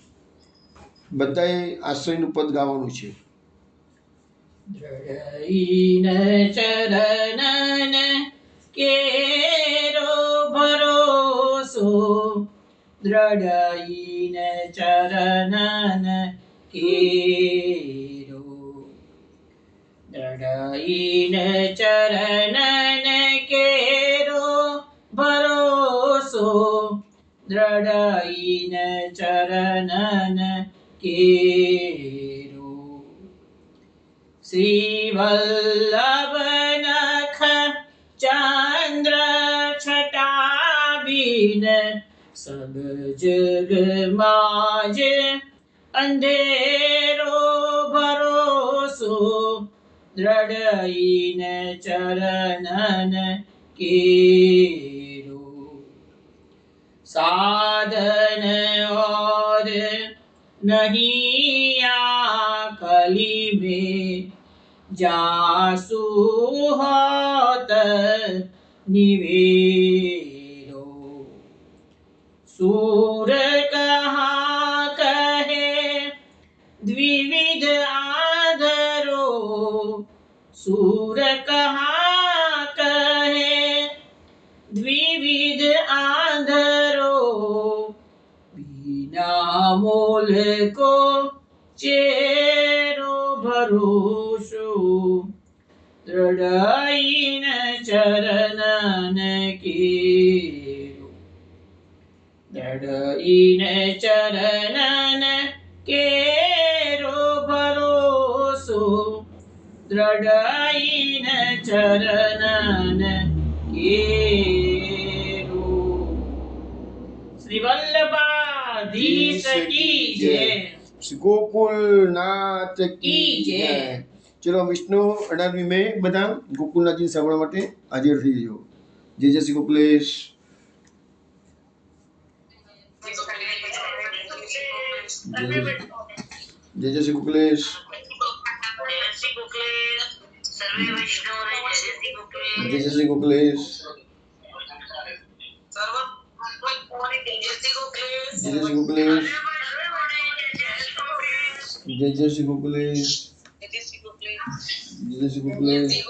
બધાએ આશ્રયનું પદ ગાવાનું છે. દ્રઢઈન ચરણન કેરો ભરોસો, દ્રઢઈન ચરણન કેરો, દ્રઢઈન ચરણન કેરો ભરોસો, દ્રઢઈન ચરણન કેરો. શ્રી વલ્લભ નખ ચંદ્ર છટા બિન સબ જગ માજ અંધેરો ભરોસો. દ્રઢઈન ચરણન કેરો. साधन और नहीं आकली में जासु होत निवेरो. सूर कहाँ कहे द्विविध आधरो. सूर कहाँ कहे द्विविध आंधरो. बिना मोल को चेरो भरोसो. दृढ़ईन चरणन केरो. दृढ़ईन चरणन केरो भरोसो. दृढ़ईन चरणन केरो. श्री वल्लभाधीश की जय. શ્રી ગોકુલનાથ કી કી જય. જય. ચલો વિષ્ણુ 18મી મે બધા ગોકુલનાથજી સાંભળવા માટે હાજર થઈ જજો. જય જય શ્રી ગોકુલેશ. જય જય શ્રી ગોકુલેશ. જય જય શ્રી ગોકુલેશ. જય જય શ્રી ગોકુલેશ. જય જય શ્રી ગોકુલેશ. જય જય શ્રી ગોકુલેશ.